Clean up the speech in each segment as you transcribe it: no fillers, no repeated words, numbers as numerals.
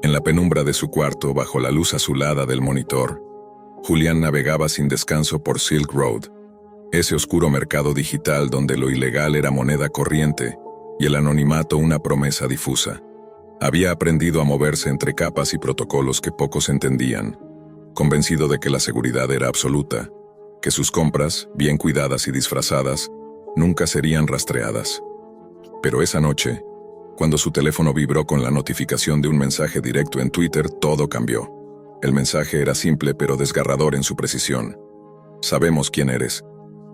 En la penumbra de su cuarto, bajo la luz azulada del monitor, Julián navegaba sin descanso por Silk Road, ese oscuro mercado digital donde lo ilegal era moneda corriente y el anonimato una promesa difusa. Había aprendido a moverse entre capas y protocolos que pocos entendían, convencido de que la seguridad era absoluta, que sus compras, bien cuidadas y disfrazadas, nunca serían rastreadas. Pero esa noche, cuando su teléfono vibró con la notificación de un mensaje directo en Twitter, todo cambió. El mensaje era simple pero desgarrador en su precisión. Sabemos quién eres.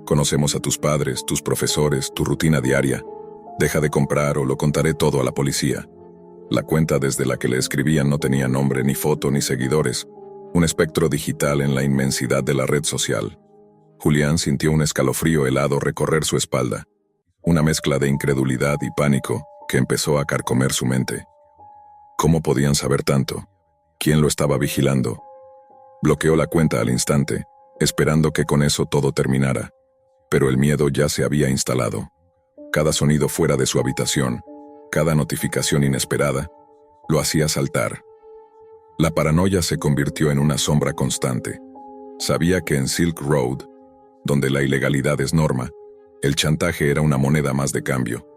Conocemos a tus padres, tus profesores, tu rutina diaria. Deja de comprar o lo contaré todo a la policía. La cuenta desde la que le escribían no tenía nombre, ni foto, ni seguidores. Un espectro digital en la inmensidad de la red social. Julián sintió un escalofrío helado recorrer su espalda. Una mezcla de incredulidad y pánico que empezó a carcomer su mente. ¿Cómo podían saber tanto? ¿Quién lo estaba vigilando? Bloqueó la cuenta al instante, esperando que con eso todo terminara. Pero el miedo ya se había instalado. Cada sonido fuera de su habitación, cada notificación inesperada, lo hacía saltar. La paranoia se convirtió en una sombra constante. Sabía que en Silk Road, donde la ilegalidad es norma, el chantaje era una moneda más de cambio.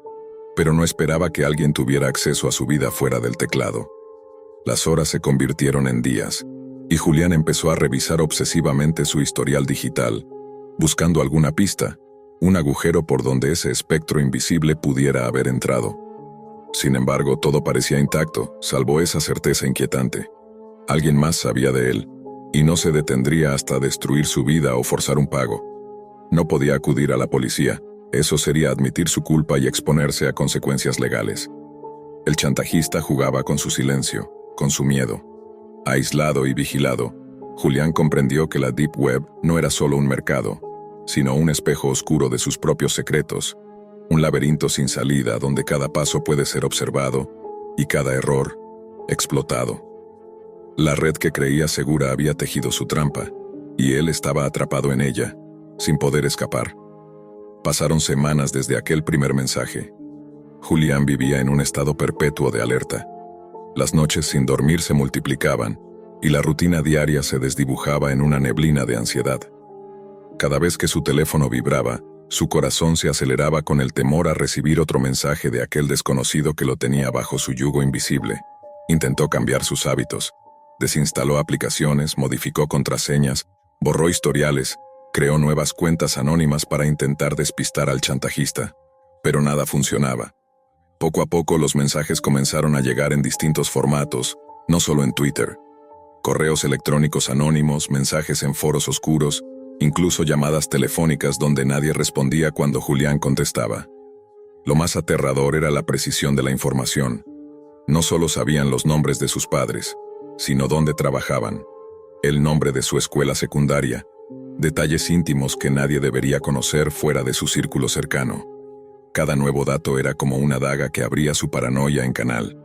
Pero no esperaba que alguien tuviera acceso a su vida fuera del teclado. Las horas se convirtieron en días, y Julián empezó a revisar obsesivamente su historial digital, buscando alguna pista, un agujero por donde ese espectro invisible pudiera haber entrado. Sin embargo, todo parecía intacto, salvo esa certeza inquietante. Alguien más sabía de él, y no se detendría hasta destruir su vida o forzar un pago. No podía acudir a la policía. Eso sería admitir su culpa y exponerse a consecuencias legales. El chantajista jugaba con su silencio, con su miedo. Aislado y vigilado, Julián comprendió que la Deep Web no era solo un mercado, sino un espejo oscuro de sus propios secretos, un laberinto sin salida donde cada paso puede ser observado y cada error explotado. La red que creía segura había tejido su trampa, y él estaba atrapado en ella, sin poder escapar. Pasaron semanas desde aquel primer mensaje. Julián vivía en un estado perpetuo de alerta. Las noches sin dormir se multiplicaban, y la rutina diaria se desdibujaba en una neblina de ansiedad. Cada vez que su teléfono vibraba, su corazón se aceleraba con el temor a recibir otro mensaje de aquel desconocido que lo tenía bajo su yugo invisible. Intentó cambiar sus hábitos. Desinstaló aplicaciones, modificó contraseñas, borró historiales, creó nuevas cuentas anónimas para intentar despistar al chantajista, pero nada funcionaba. Poco a poco los mensajes comenzaron a llegar en distintos formatos, no solo en Twitter. Correos electrónicos anónimos, mensajes en foros oscuros, incluso llamadas telefónicas donde nadie respondía cuando Julián contestaba. Lo más aterrador era la precisión de la información. No solo sabían los nombres de sus padres, sino dónde trabajaban, el nombre de su escuela secundaria, detalles íntimos que nadie debería conocer fuera de su círculo cercano. Cada nuevo dato era como una daga que abría su paranoia en canal.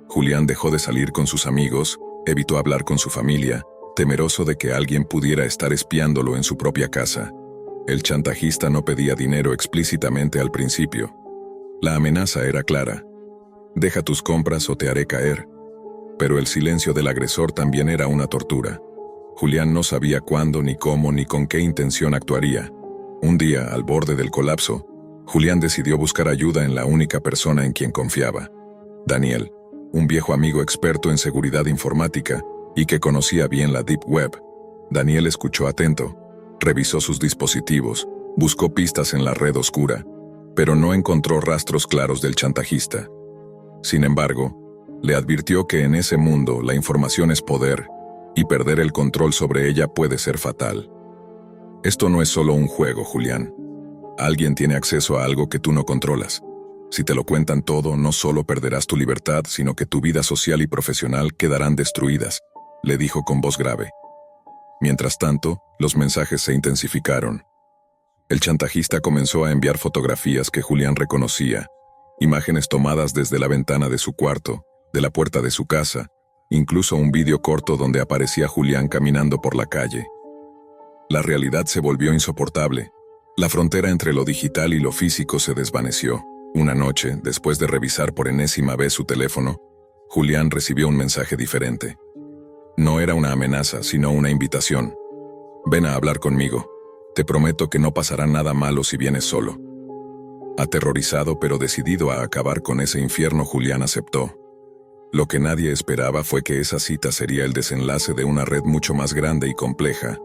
Julián dejó de salir con sus amigos, evitó hablar con su familia, temeroso de que alguien pudiera estar espiándolo en su propia casa. El chantajista no pedía dinero explícitamente al principio. La amenaza era clara: deja tus compras o te haré caer. Pero el silencio del agresor también era una tortura. Julián no sabía cuándo, ni cómo, ni con qué intención actuaría. Un día, al borde del colapso, Julián decidió buscar ayuda en la única persona en quien confiaba: Daniel, un viejo amigo experto en seguridad informática y que conocía bien la Deep Web. Daniel escuchó atento, revisó sus dispositivos, buscó pistas en la red oscura, pero no encontró rastros claros del chantajista. Sin embargo, le advirtió que en ese mundo la información es poder, y perder el control sobre ella puede ser fatal. Esto no es solo un juego, Julián. Alguien tiene acceso a algo que tú no controlas. Si te lo cuentan todo, no solo perderás tu libertad, sino que tu vida social y profesional quedarán destruidas, le dijo con voz grave. Mientras tanto, los mensajes se intensificaron. El chantajista comenzó a enviar fotografías que Julián reconocía, imágenes tomadas desde la ventana de su cuarto, de la puerta de su casa, incluso un vídeo corto donde aparecía Julián caminando por la calle. La realidad se volvió insoportable. La frontera entre lo digital y lo físico se desvaneció. Una noche, después de revisar por enésima vez su teléfono, Julián recibió un mensaje diferente. No era una amenaza, sino una invitación. Ven a hablar conmigo. Te prometo que no pasará nada malo si vienes solo. Aterrorizado pero decidido a acabar con ese infierno, Julián aceptó. Lo que nadie esperaba fue que esa cita sería el desenlace de una red mucho más grande y compleja,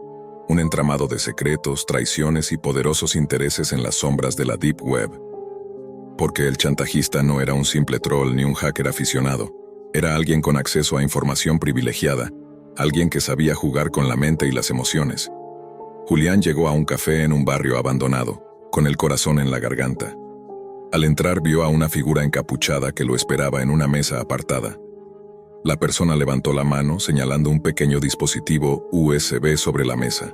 un entramado de secretos, traiciones y poderosos intereses en las sombras de la Deep Web. Porque el chantajista no era un simple troll ni un hacker aficionado, era alguien con acceso a información privilegiada, alguien que sabía jugar con la mente y las emociones. Julián llegó a un café en un barrio abandonado, con el corazón en la garganta. Al entrar vio a una figura encapuchada que lo esperaba en una mesa apartada. La persona levantó la mano señalando un pequeño dispositivo USB sobre la mesa.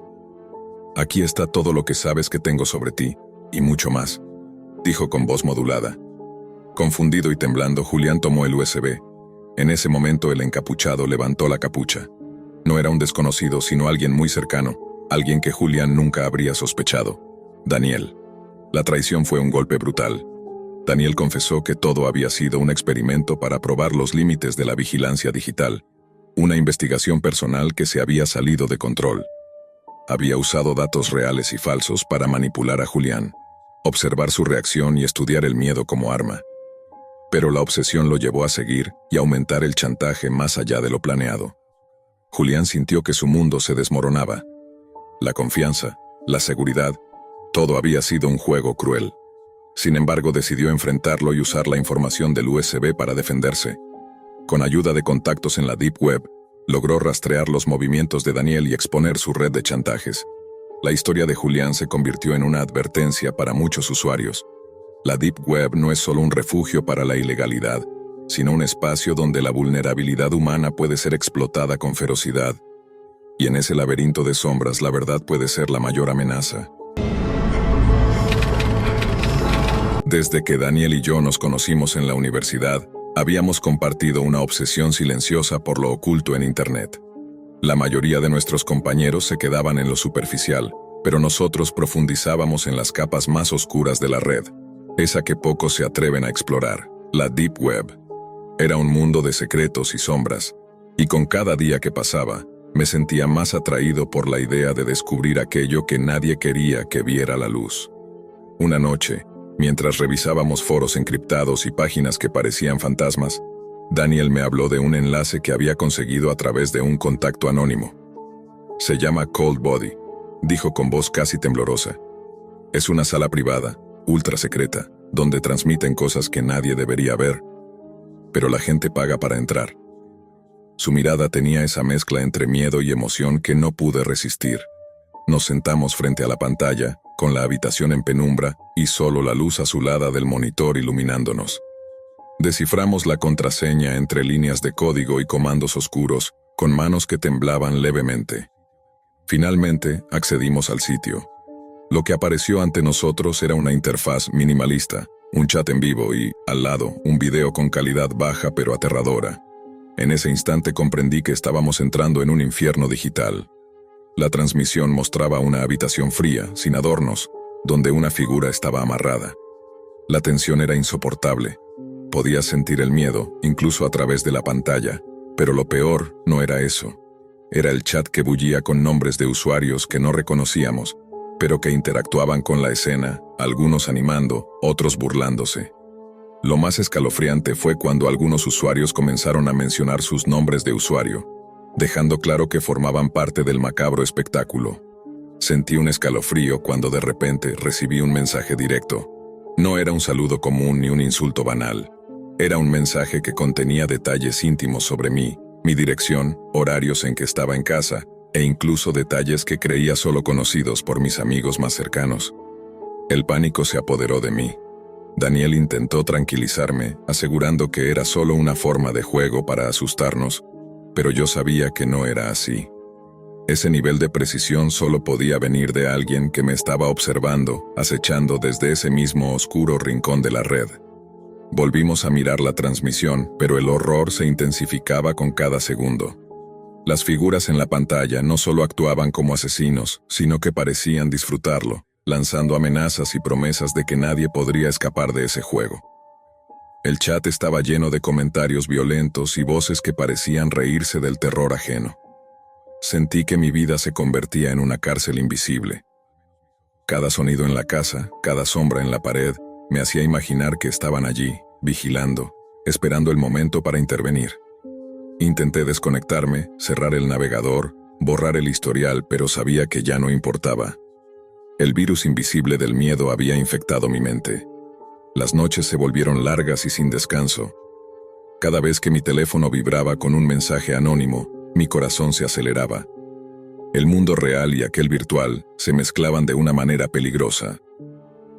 Aquí está todo lo que sabes que tengo sobre ti, y mucho más, dijo con voz modulada. Confundido y temblando, Julián tomó el USB. En ese momento el encapuchado levantó la capucha. No era un desconocido, sino alguien muy cercano, alguien que Julián nunca habría sospechado. Daniel. La traición fue un golpe brutal. Daniel confesó que todo había sido un experimento para probar los límites de la vigilancia digital, una investigación personal que se había salido de control. Había usado datos reales y falsos para manipular a Julián, observar su reacción y estudiar el miedo como arma. Pero la obsesión lo llevó a seguir y aumentar el chantaje más allá de lo planeado. Julián sintió que su mundo se desmoronaba. La confianza, la seguridad, todo había sido un juego cruel. Sin embargo, decidió enfrentarlo y usar la información del USB para defenderse. Con ayuda de contactos en la Deep Web, logró rastrear los movimientos de Daniel y exponer su red de chantajes. La historia de Julián se convirtió en una advertencia para muchos usuarios. La Deep Web no es solo un refugio para la ilegalidad, sino un espacio donde la vulnerabilidad humana puede ser explotada con ferocidad. Y en ese laberinto de sombras, la verdad puede ser la mayor amenaza. Desde que Daniel y yo nos conocimos en la universidad, habíamos compartido una obsesión silenciosa por lo oculto en Internet. La mayoría de nuestros compañeros se quedaban en lo superficial, pero nosotros profundizábamos en las capas más oscuras de la red, esa que pocos se atreven a explorar, la Deep Web. Era un mundo de secretos y sombras, y con cada día que pasaba, me sentía más atraído por la idea de descubrir aquello que nadie quería que viera la luz. Una noche, mientras revisábamos foros encriptados y páginas que parecían fantasmas, Daniel me habló de un enlace que había conseguido a través de un contacto anónimo. Se llama Cold Body, dijo con voz casi temblorosa. Es una sala privada, ultra secreta, donde transmiten cosas que nadie debería ver, pero la gente paga para entrar. Su mirada tenía esa mezcla entre miedo y emoción que no pude resistir. Nos sentamos frente a la pantalla, con la habitación en penumbra y solo la luz azulada del monitor iluminándonos. Desciframos la contraseña entre líneas de código y comandos oscuros, con manos que temblaban levemente. Finalmente, accedimos al sitio. Lo que apareció ante nosotros era una interfaz minimalista, un chat en vivo y, al lado, un video con calidad baja pero aterradora. En ese instante comprendí que estábamos entrando en un infierno digital. La transmisión mostraba una habitación fría, sin adornos, donde una figura estaba amarrada. La tensión era insoportable. Podías sentir el miedo, incluso a través de la pantalla, pero lo peor no era eso. Era el chat que bullía con nombres de usuarios que no reconocíamos, pero que interactuaban con la escena, algunos animando, otros burlándose. Lo más escalofriante fue cuando algunos usuarios comenzaron a mencionar sus nombres de usuario, dejando claro que formaban parte del macabro espectáculo. Sentí un escalofrío cuando de repente recibí un mensaje directo. No era un saludo común ni un insulto banal. Era un mensaje que contenía detalles íntimos sobre mí, mi dirección, horarios en que estaba en casa, e incluso detalles que creía solo conocidos por mis amigos más cercanos. El pánico se apoderó de mí. Daniel intentó tranquilizarme, asegurando que era solo una forma de juego para asustarnos, pero yo sabía que no era así. Ese nivel de precisión solo podía venir de alguien que me estaba observando, acechando desde ese mismo oscuro rincón de la red. Volvimos a mirar la transmisión, pero el horror se intensificaba con cada segundo. Las figuras en la pantalla no solo actuaban como asesinos, sino que parecían disfrutarlo, lanzando amenazas y promesas de que nadie podría escapar de ese juego. El chat estaba lleno de comentarios violentos y voces que parecían reírse del terror ajeno. Sentí que mi vida se convertía en una cárcel invisible. Cada sonido en la casa, cada sombra en la pared, me hacía imaginar que estaban allí, vigilando, esperando el momento para intervenir. Intenté desconectarme, cerrar el navegador, borrar el historial, pero sabía que ya no importaba. El virus invisible del miedo había infectado mi mente. Las noches se volvieron largas y sin descanso. Cada vez que mi teléfono vibraba con un mensaje anónimo, mi corazón se aceleraba. El mundo real y aquel virtual se mezclaban de una manera peligrosa.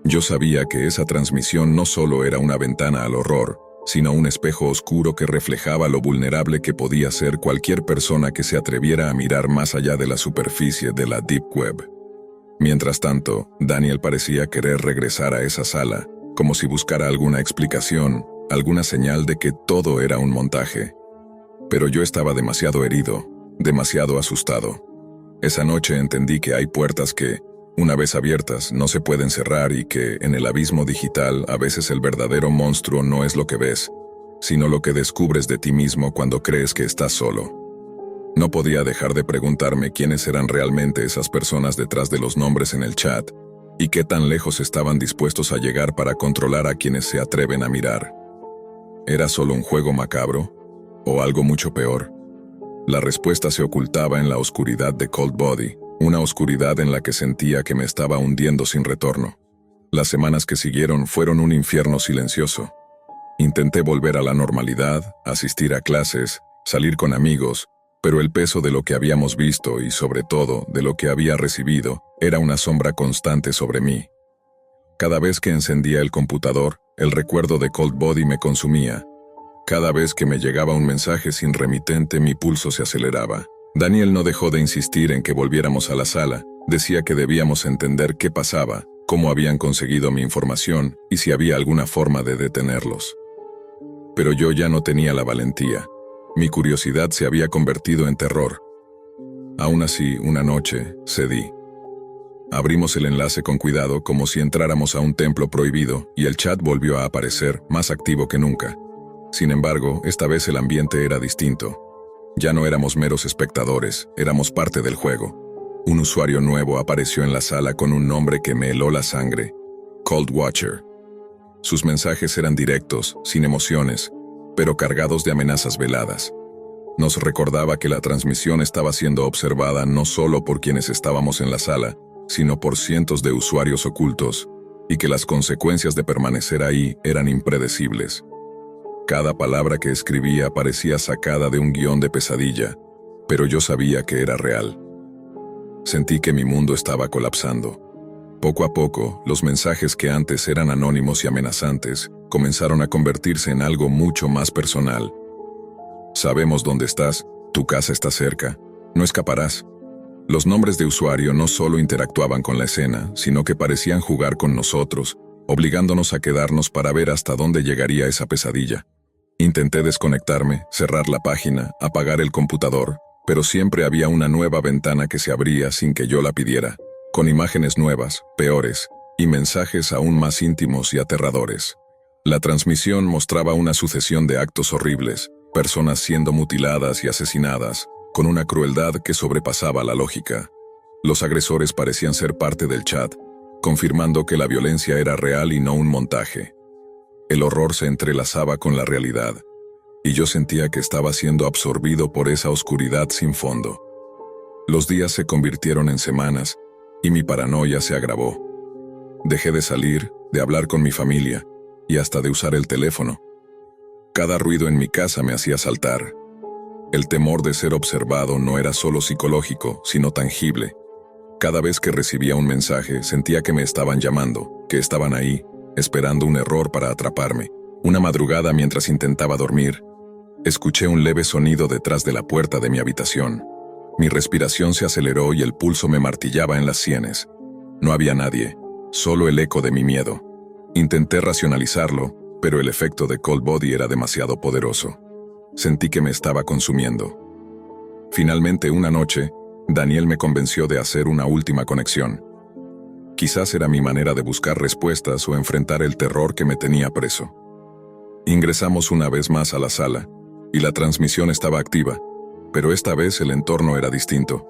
Yo sabía que esa transmisión no solo era una ventana al horror, sino un espejo oscuro que reflejaba lo vulnerable que podía ser cualquier persona que se atreviera a mirar más allá de la superficie de la Deep Web. Mientras tanto, Daniel parecía querer regresar a esa sala, como si buscara alguna explicación, alguna señal de que todo era un montaje. Pero yo estaba demasiado herido, demasiado asustado. Esa noche entendí que hay puertas que, una vez abiertas, no se pueden cerrar y que, en el abismo digital, a veces el verdadero monstruo no es lo que ves, sino lo que descubres de ti mismo cuando crees que estás solo. No podía dejar de preguntarme quiénes eran realmente esas personas detrás de los nombres en el chat y qué tan lejos estaban dispuestos a llegar para controlar a quienes se atreven a mirar. ¿Era solo un juego macabro? ¿O algo mucho peor? La respuesta se ocultaba en la oscuridad de Cold Body, una oscuridad en la que sentía que me estaba hundiendo sin retorno. Las semanas que siguieron fueron un infierno silencioso. Intenté volver a la normalidad, asistir a clases, salir con amigos, pero el peso de lo que habíamos visto y, sobre todo, de lo que había recibido, era una sombra constante sobre mí. Cada vez que encendía el computador, el recuerdo de Cold Body me consumía. Cada vez que me llegaba un mensaje sin remitente, mi pulso se aceleraba. Daniel no dejó de insistir en que volviéramos a la sala. Decía que debíamos entender qué pasaba, cómo habían conseguido mi información y si había alguna forma de detenerlos. Pero yo ya no tenía la valentía. Mi curiosidad se había convertido en terror. Aún así, una noche, cedí. Abrimos el enlace con cuidado como si entráramos a un templo prohibido y el chat volvió a aparecer, más activo que nunca. Sin embargo, esta vez el ambiente era distinto. Ya no éramos meros espectadores, éramos parte del juego. Un usuario nuevo apareció en la sala con un nombre que me heló la sangre: Cold Watcher. Sus mensajes eran directos, sin emociones, pero cargados de amenazas veladas. Nos recordaba que la transmisión estaba siendo observada no solo por quienes estábamos en la sala, sino por cientos de usuarios ocultos, y que las consecuencias de permanecer ahí eran impredecibles. Cada palabra que escribía parecía sacada de un guión de pesadilla, pero yo sabía que era real. Sentí que mi mundo estaba colapsando. Poco a poco, los mensajes que antes eran anónimos y amenazantes comenzaron a convertirse en algo mucho más personal. Sabemos dónde estás, tu casa está cerca, no escaparás. Los nombres de usuario no solo interactuaban con la escena, sino que parecían jugar con nosotros, obligándonos a quedarnos para ver hasta dónde llegaría esa pesadilla. Intenté desconectarme, cerrar la página, apagar el computador, pero siempre había una nueva ventana que se abría sin que yo la pidiera, con imágenes nuevas, peores, y mensajes aún más íntimos y aterradores. La transmisión mostraba una sucesión de actos horribles, personas siendo mutiladas y asesinadas, con una crueldad que sobrepasaba la lógica. Los agresores parecían ser parte del chat, confirmando que la violencia era real y no un montaje. El horror se entrelazaba con la realidad, y yo sentía que estaba siendo absorbido por esa oscuridad sin fondo. Los días se convirtieron en semanas, y mi paranoia se agravó. Dejé de salir, de hablar con mi familia, y hasta de usar el teléfono. Cada ruido en mi casa me hacía saltar. El temor de ser observado no era solo psicológico, sino tangible. Cada vez que recibía un mensaje, sentía que me estaban llamando, que estaban ahí, esperando un error para atraparme. Una madrugada, mientras intentaba dormir, escuché un leve sonido detrás de la puerta de mi habitación. Mi respiración se aceleró y el pulso me martillaba en las sienes. No había nadie, solo el eco de mi miedo. Intenté racionalizarlo, pero el efecto de Cold Body era demasiado poderoso. Sentí que me estaba consumiendo. Finalmente, una noche, Daniel me convenció de hacer una última conexión. Quizás era mi manera de buscar respuestas o enfrentar el terror que me tenía preso. Ingresamos una vez más a la sala, y la transmisión estaba activa, pero esta vez el entorno era distinto.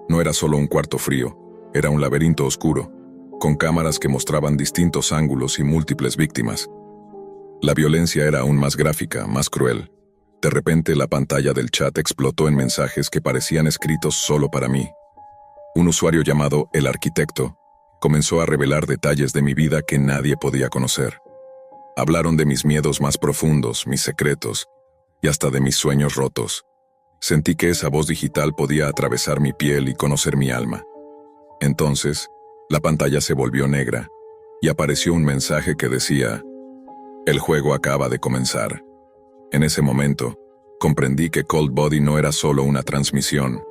No era solo un cuarto frío, era un laberinto oscuro, con cámaras que mostraban distintos ángulos y múltiples víctimas. La violencia era aún más gráfica, más cruel. De repente la pantalla del chat explotó en mensajes que parecían escritos solo para mí. Un usuario llamado El Arquitecto comenzó a revelar detalles de mi vida que nadie podía conocer. Hablaron de mis miedos más profundos, mis secretos, y hasta de mis sueños rotos. Sentí que esa voz digital podía atravesar mi piel y conocer mi alma. Entonces, la pantalla se volvió negra, y apareció un mensaje que decía: «El juego acaba de comenzar». En ese momento, comprendí que Cold Body no era solo una transmisión,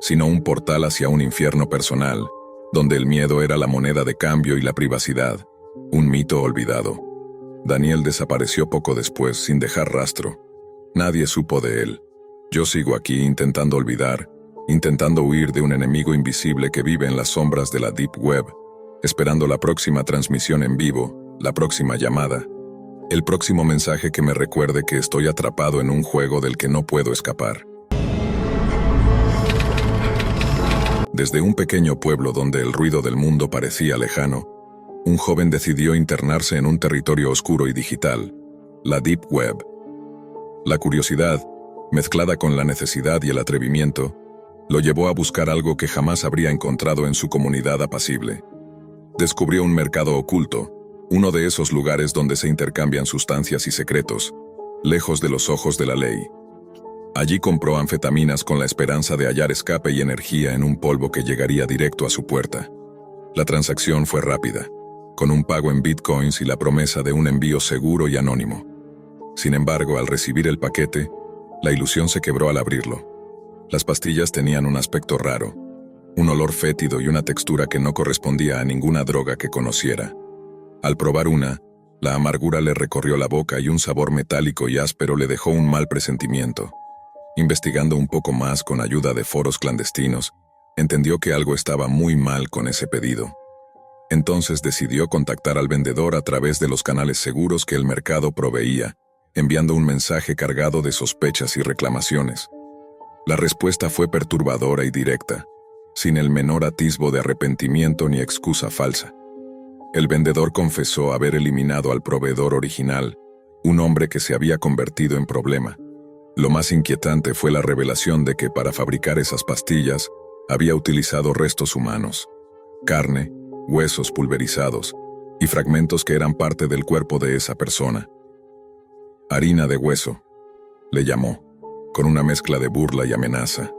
sino un portal hacia un infierno personal, donde el miedo era la moneda de cambio y la privacidad, un mito olvidado. Daniel desapareció poco después, sin dejar rastro. Nadie supo de él. Yo sigo aquí intentando olvidar, intentando huir de un enemigo invisible que vive en las sombras de la Deep Web, esperando la próxima transmisión en vivo, la próxima llamada, el próximo mensaje que me recuerde que estoy atrapado en un juego del que no puedo escapar. Desde un pequeño pueblo donde el ruido del mundo parecía lejano, un joven decidió internarse en un territorio oscuro y digital, la Deep Web. La curiosidad, mezclada con la necesidad y el atrevimiento, lo llevó a buscar algo que jamás habría encontrado en su comunidad apacible. Descubrió un mercado oculto, uno de esos lugares donde se intercambian sustancias y secretos, lejos de los ojos de la ley. Allí compró anfetaminas con la esperanza de hallar escape y energía en un polvo que llegaría directo a su puerta. La transacción fue rápida, con un pago en bitcoins y la promesa de un envío seguro y anónimo. Sin embargo, al recibir el paquete, la ilusión se quebró al abrirlo. Las pastillas tenían un aspecto raro, un olor fétido y una textura que no correspondía a ninguna droga que conociera. Al probar una, la amargura le recorrió la boca y un sabor metálico y áspero le dejó un mal presentimiento. Investigando un poco más con ayuda de foros clandestinos, entendió que algo estaba muy mal con ese pedido. Entonces decidió contactar al vendedor a través de los canales seguros que el mercado proveía, enviando un mensaje cargado de sospechas y reclamaciones. La respuesta fue perturbadora y directa, sin el menor atisbo de arrepentimiento ni excusa falsa. El vendedor confesó haber eliminado al proveedor original, un hombre que se había convertido en problema. Lo más inquietante fue la revelación de que para fabricar esas pastillas había utilizado restos humanos, carne, huesos pulverizados y fragmentos que eran parte del cuerpo de esa persona. Harina de hueso, le llamó, con una mezcla de burla y amenaza.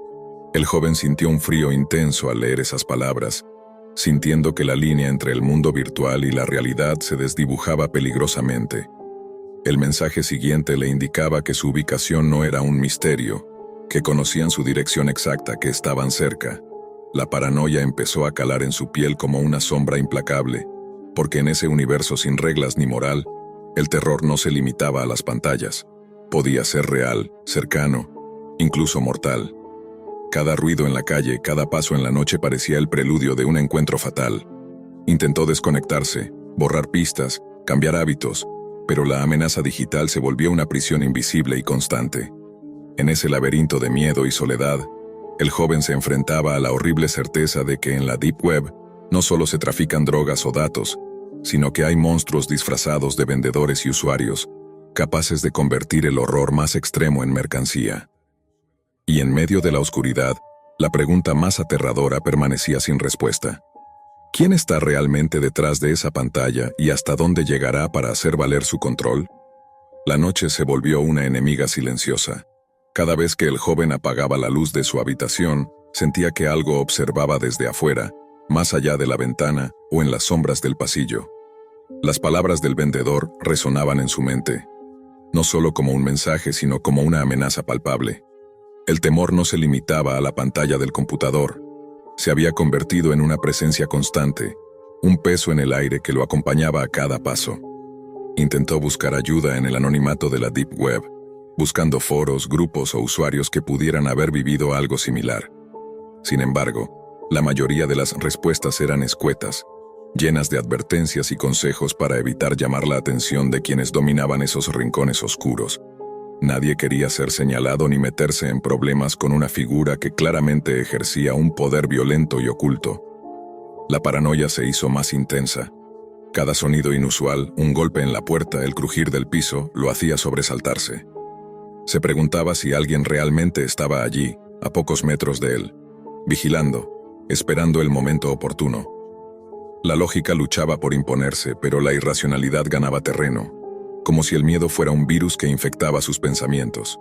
El joven sintió un frío intenso al leer esas palabras, sintiendo que la línea entre el mundo virtual y la realidad se desdibujaba peligrosamente. El mensaje siguiente le indicaba que su ubicación no era un misterio, que conocían su dirección exacta, que estaban cerca. La paranoia empezó a calar en su piel como una sombra implacable, porque en ese universo sin reglas ni moral, el terror no se limitaba a las pantallas. Podía ser real, cercano, incluso mortal. Cada ruido en la calle, cada paso en la noche parecía el preludio de un encuentro fatal. Intentó desconectarse, borrar pistas, cambiar hábitos, pero la amenaza digital se volvió una prisión invisible y constante. En ese laberinto de miedo y soledad, el joven se enfrentaba a la horrible certeza de que en la Deep Web no solo se trafican drogas o datos, sino que hay monstruos disfrazados de vendedores y usuarios, capaces de convertir el horror más extremo en mercancía. Y en medio de la oscuridad, la pregunta más aterradora permanecía sin respuesta. ¿Quién está realmente detrás de esa pantalla y hasta dónde llegará para hacer valer su control? La noche se volvió una enemiga silenciosa. Cada vez que el joven apagaba la luz de su habitación, sentía que algo observaba desde afuera, más allá de la ventana o en las sombras del pasillo. Las palabras del vendedor resonaban en su mente, no solo como un mensaje, sino como una amenaza palpable. El temor no se limitaba a la pantalla del computador. Se había convertido en una presencia constante, un peso en el aire que lo acompañaba a cada paso. Intentó buscar ayuda en el anonimato de la Deep Web, buscando foros, grupos o usuarios que pudieran haber vivido algo similar. Sin embargo, la mayoría de las respuestas eran escuetas, llenas de advertencias y consejos para evitar llamar la atención de quienes dominaban esos rincones oscuros. Nadie quería ser señalado ni meterse en problemas con una figura que claramente ejercía un poder violento y oculto. La paranoia se hizo más intensa. Cada sonido inusual, un golpe en la puerta, el crujir del piso, lo hacía sobresaltarse. Se preguntaba si alguien realmente estaba allí, a pocos metros de él, vigilando, esperando el momento oportuno. La lógica luchaba por imponerse, pero la irracionalidad ganaba terreno, como si el miedo fuera un virus que infectaba sus pensamientos.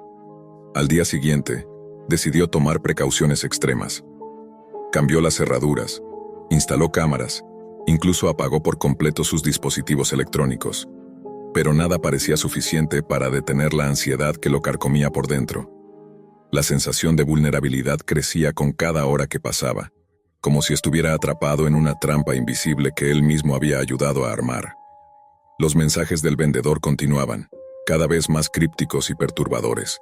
Al día siguiente, decidió tomar precauciones extremas. Cambió las cerraduras, instaló cámaras, incluso apagó por completo sus dispositivos electrónicos. Pero nada parecía suficiente para detener la ansiedad que lo carcomía por dentro. La sensación de vulnerabilidad crecía con cada hora que pasaba, como si estuviera atrapado en una trampa invisible que él mismo había ayudado a armar. Los mensajes del vendedor continuaban, cada vez más crípticos y perturbadores.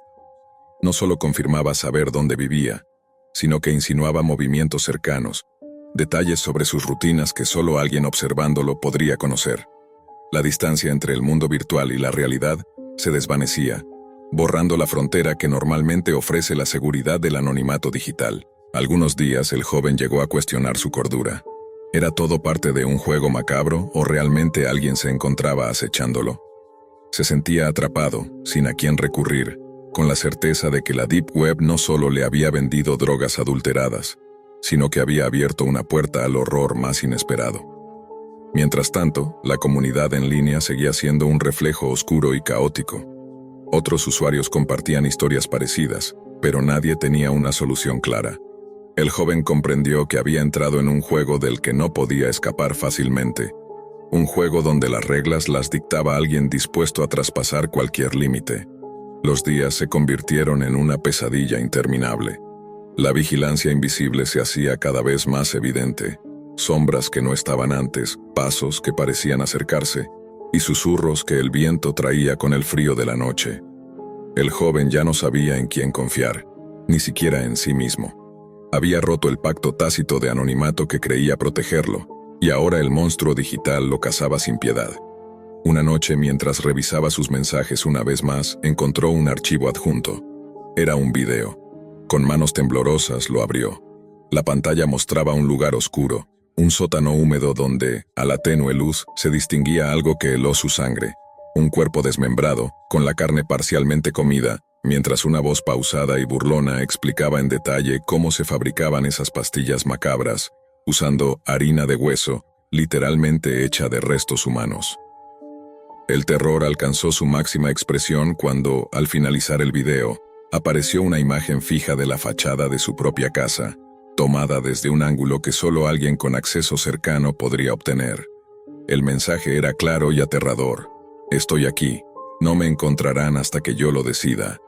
No solo confirmaba saber dónde vivía, sino que insinuaba movimientos cercanos, detalles sobre sus rutinas que solo alguien observándolo podría conocer. La distancia entre el mundo virtual y la realidad se desvanecía, borrando la frontera que normalmente ofrece la seguridad del anonimato digital. Algunos días el joven llegó a cuestionar su cordura. ¿Era todo parte de un juego macabro o realmente alguien se encontraba acechándolo? Se sentía atrapado, sin a quién recurrir, con la certeza de que la Deep Web no solo le había vendido drogas adulteradas, sino que había abierto una puerta al horror más inesperado. Mientras tanto, la comunidad en línea seguía siendo un reflejo oscuro y caótico. Otros usuarios compartían historias parecidas, pero nadie tenía una solución clara. El joven comprendió que había entrado en un juego del que no podía escapar fácilmente. Un juego donde las reglas las dictaba alguien dispuesto a traspasar cualquier límite. Los días se convirtieron en una pesadilla interminable. La vigilancia invisible se hacía cada vez más evidente. Sombras que no estaban antes, pasos que parecían acercarse, y susurros que el viento traía con el frío de la noche. El joven ya no sabía en quién confiar, ni siquiera en sí mismo. Había roto el pacto tácito de anonimato que creía protegerlo, y ahora el monstruo digital lo cazaba sin piedad. Una noche, mientras revisaba sus mensajes una vez más, encontró un archivo adjunto. Era un video. Con manos temblorosas lo abrió. La pantalla mostraba un lugar oscuro, un sótano húmedo donde, a la tenue luz, se distinguía algo que heló su sangre. Un cuerpo desmembrado, con la carne parcialmente comida, mientras una voz pausada y burlona explicaba en detalle cómo se fabricaban esas pastillas macabras, usando harina de hueso, literalmente hecha de restos humanos. El terror alcanzó su máxima expresión cuando, al finalizar el video, apareció una imagen fija de la fachada de su propia casa, tomada desde un ángulo que solo alguien con acceso cercano podría obtener. El mensaje era claro y aterrador. Estoy aquí, no me encontrarán hasta que yo lo decida.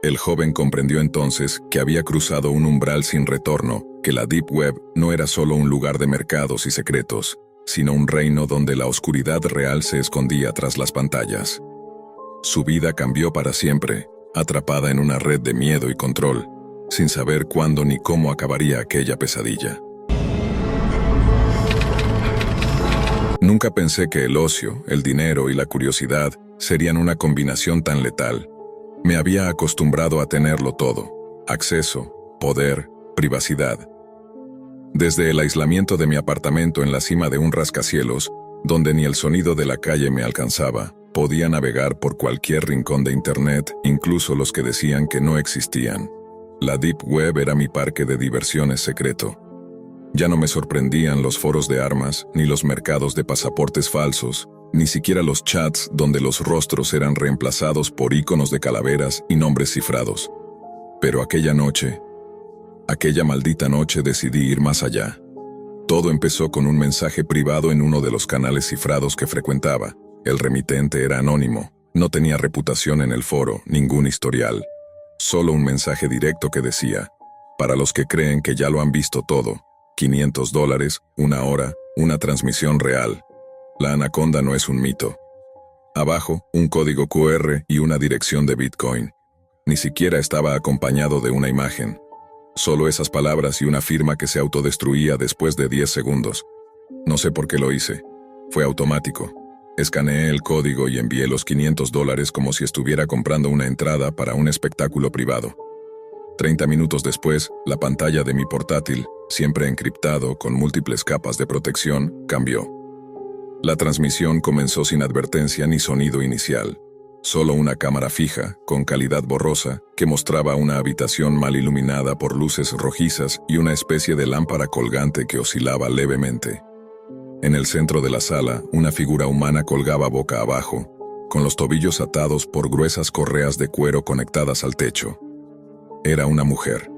El joven comprendió entonces que había cruzado un umbral sin retorno, que la Deep Web no era solo un lugar de mercados y secretos, sino un reino donde la oscuridad real se escondía tras las pantallas. Su vida cambió para siempre, atrapada en una red de miedo y control, sin saber cuándo ni cómo acabaría aquella pesadilla. Nunca pensé que el ocio, el dinero y la curiosidad serían una combinación tan letal. Me había acostumbrado a tenerlo todo: acceso, poder, privacidad. Desde el aislamiento de mi apartamento en la cima de un rascacielos, donde ni el sonido de la calle me alcanzaba, podía navegar por cualquier rincón de Internet, incluso los que decían que no existían. La Deep Web era mi parque de diversiones secreto. Ya no me sorprendían los foros de armas, ni los mercados de pasaportes falsos, ni siquiera los chats donde los rostros eran reemplazados por iconos de calaveras y nombres cifrados. Pero aquella maldita noche decidí ir más allá. Todo empezó con un mensaje privado en uno de los canales cifrados que frecuentaba. El remitente era anónimo, no tenía reputación en el foro, ningún historial. Solo un mensaje directo que decía: para los que creen que ya lo han visto todo, $500, una hora, una transmisión real. La anaconda no es un mito. Abajo, un código QR y una dirección de Bitcoin. Ni siquiera estaba acompañado de una imagen. Solo esas palabras y una firma que se autodestruía después de 10 segundos. No sé por qué lo hice. Fue automático. Escaneé el código y envié los $500 como si estuviera comprando una entrada para un espectáculo privado. 30 minutos después, la pantalla de mi portátil, siempre encriptado con múltiples capas de protección, cambió. La transmisión comenzó sin advertencia ni sonido inicial. Solo una cámara fija, con calidad borrosa, que mostraba una habitación mal iluminada por luces rojizas y una especie de lámpara colgante que oscilaba levemente. En el centro de la sala, una figura humana colgaba boca abajo, con los tobillos atados por gruesas correas de cuero conectadas al techo. Era una mujer,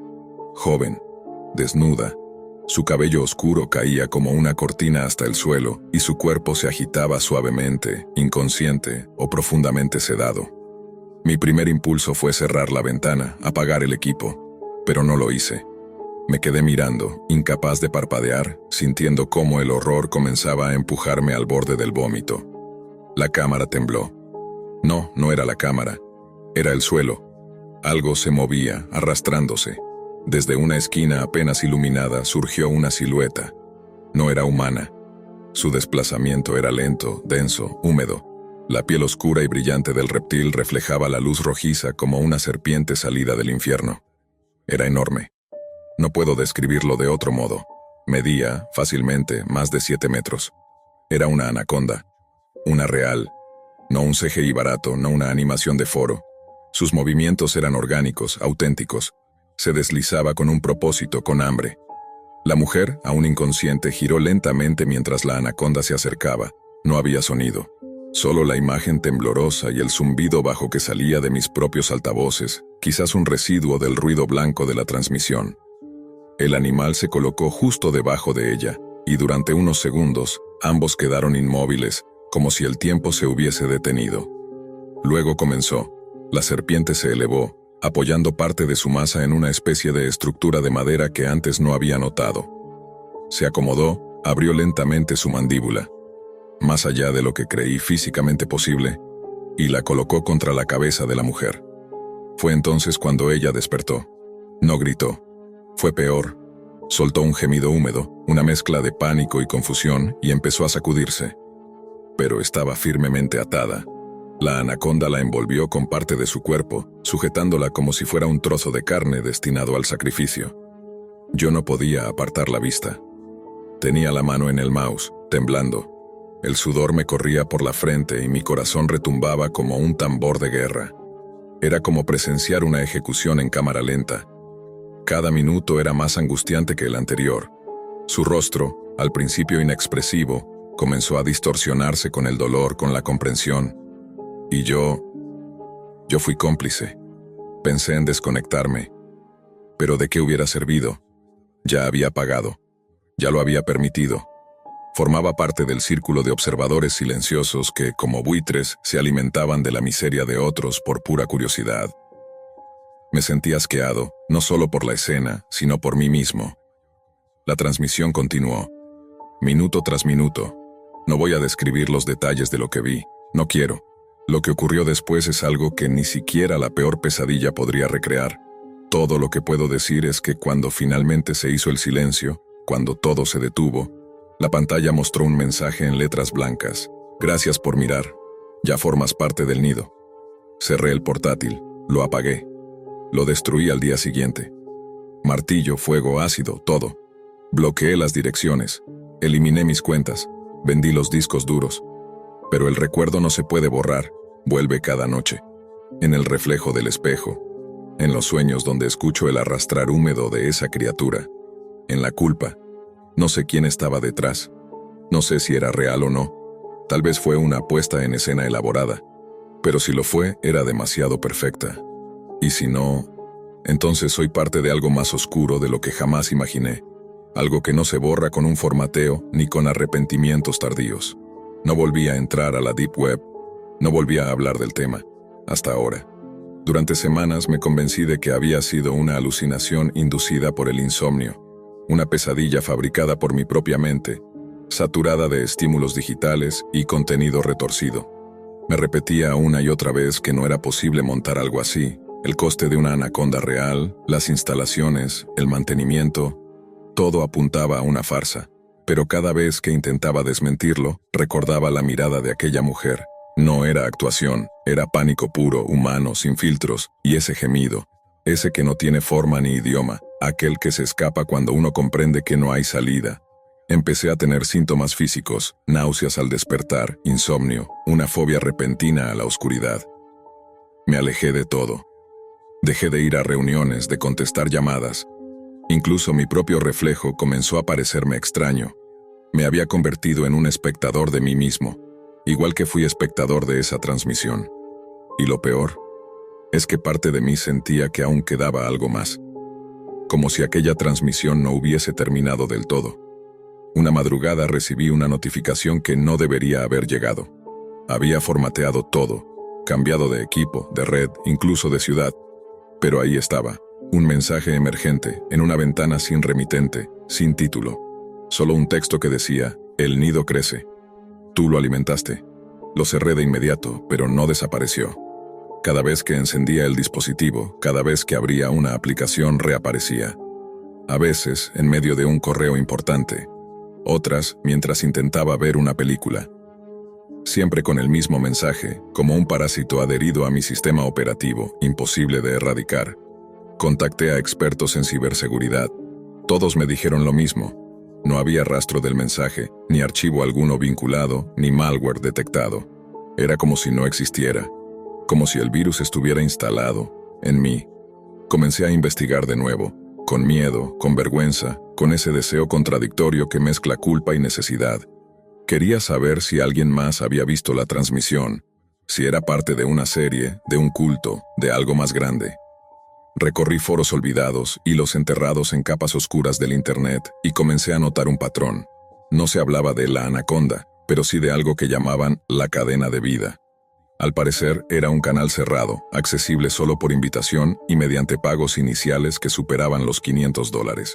joven, desnuda. Su cabello oscuro caía como una cortina hasta el suelo y su cuerpo se agitaba suavemente, inconsciente o profundamente sedado. Mi primer impulso fue cerrar la ventana, apagar el equipo, pero no lo hice. Me quedé mirando, incapaz de parpadear, sintiendo cómo el horror comenzaba a empujarme al borde del vómito. La cámara tembló. No, no era la cámara. Era el suelo. Algo se movía, arrastrándose. Desde una esquina apenas iluminada surgió una silueta. No era humana. Su desplazamiento era lento, denso, húmedo. La piel oscura y brillante del reptil reflejaba la luz rojiza como una serpiente salida del infierno. Era enorme. No puedo describirlo de otro modo. Medía, fácilmente, más de 7 metros. Era una anaconda. Una real. No un CGI barato, no una animación de foro. Sus movimientos eran orgánicos, auténticos. Se deslizaba con un propósito, con hambre. La mujer, aún inconsciente, giró lentamente mientras la anaconda se acercaba. No había sonido. Solo la imagen temblorosa y el zumbido bajo que salía de mis propios altavoces, quizás un residuo del ruido blanco de la transmisión. El animal se colocó justo debajo de ella, y durante unos segundos, ambos quedaron inmóviles, como si el tiempo se hubiese detenido. Luego comenzó. La serpiente se elevó, apoyando parte de su masa en una especie de estructura de madera que antes no había notado. Se acomodó, abrió lentamente su mandíbula, más allá de lo que creí físicamente posible, y la colocó contra la cabeza de la mujer. Fue entonces cuando ella despertó. No gritó. Fue peor. Soltó un gemido húmedo, una mezcla de pánico y confusión, y empezó a sacudirse. Pero estaba firmemente atada. La anaconda la envolvió con parte de su cuerpo, sujetándola como si fuera un trozo de carne destinado al sacrificio. Yo no podía apartar la vista. Tenía la mano en el mouse, temblando. El sudor me corría por la frente y mi corazón retumbaba como un tambor de guerra. Era como presenciar una ejecución en cámara lenta. Cada minuto era más angustiante que el anterior. Su rostro, al principio inexpresivo, comenzó a distorsionarse con el dolor, con la comprensión. Y yo fui cómplice. Pensé en desconectarme. Pero ¿de qué hubiera servido? Ya había pagado. Ya lo había permitido. Formaba parte del círculo de observadores silenciosos que, como buitres, se alimentaban de la miseria de otros por pura curiosidad. Me sentí asqueado, no solo por la escena, sino por mí mismo. La transmisión continuó. Minuto tras minuto. No voy a describir los detalles de lo que vi. No quiero. Lo que ocurrió después es algo que ni siquiera la peor pesadilla podría recrear. Todo lo que puedo decir es que cuando finalmente se hizo el silencio, cuando todo se detuvo, la pantalla mostró un mensaje en letras blancas. Gracias por mirar. Ya formas parte del nido. Cerré el portátil. Lo apagué. Lo destruí al día siguiente. Martillo, fuego, ácido, todo. Bloqueé las direcciones. Eliminé mis cuentas. Vendí los discos duros. Pero el recuerdo no se puede borrar, vuelve cada noche. En el reflejo del espejo, en los sueños donde escucho el arrastrar húmedo de esa criatura, en la culpa. No sé quién estaba detrás. No sé si era real o no. Tal vez fue una puesta en escena elaborada. Pero si lo fue, era demasiado perfecta. Y si no, entonces soy parte de algo más oscuro de lo que jamás imaginé. Algo que no se borra con un formateo ni con arrepentimientos tardíos. No volví a entrar a la Deep Web, no volví a hablar del tema, hasta ahora. Durante semanas me convencí de que había sido una alucinación inducida por el insomnio, una pesadilla fabricada por mi propia mente, saturada de estímulos digitales y contenido retorcido. Me repetía una y otra vez que no era posible montar algo así, el coste de una anaconda real, las instalaciones, el mantenimiento, todo apuntaba a una farsa. Pero cada vez que intentaba desmentirlo, recordaba la mirada de aquella mujer. No era actuación, era pánico puro, humano, sin filtros, y ese gemido, ese que no tiene forma ni idioma, aquel que se escapa cuando uno comprende que no hay salida. Empecé a tener síntomas físicos, náuseas al despertar, insomnio, una fobia repentina a la oscuridad. Me alejé de todo. Dejé de ir a reuniones, de contestar llamadas. Incluso mi propio reflejo comenzó a parecerme extraño. Me había convertido en un espectador de mí mismo, igual que fui espectador de esa transmisión. Y lo peor es que parte de mí sentía que aún quedaba algo más, como si aquella transmisión no hubiese terminado del todo. Una madrugada recibí una notificación que no debería haber llegado. Había formateado todo, cambiado de equipo, de red, incluso de ciudad. Pero ahí estaba, un mensaje emergente, en una ventana sin remitente, sin título. Solo un texto que decía, el nido crece. Tú lo alimentaste. Lo cerré de inmediato, pero no desapareció. Cada vez que encendía el dispositivo, cada vez que abría una aplicación reaparecía. A veces, en medio de un correo importante. Otras, mientras intentaba ver una película. Siempre con el mismo mensaje, como un parásito adherido a mi sistema operativo, imposible de erradicar. Contacté a expertos en ciberseguridad. Todos me dijeron lo mismo. No había rastro del mensaje, ni archivo alguno vinculado, ni malware detectado. Era como si no existiera, como si el virus estuviera instalado en mí. Comencé a investigar de nuevo, con miedo, con vergüenza, con ese deseo contradictorio que mezcla culpa y necesidad. Quería saber si alguien más había visto la transmisión, si era parte de una serie, de un culto, de algo más grande. Recorrí foros olvidados, hilos enterrados en capas oscuras del Internet, y comencé a notar un patrón. No se hablaba de la anaconda, pero sí de algo que llamaban la cadena de vida. Al parecer, era un canal cerrado, accesible solo por invitación y mediante pagos iniciales que superaban los $500.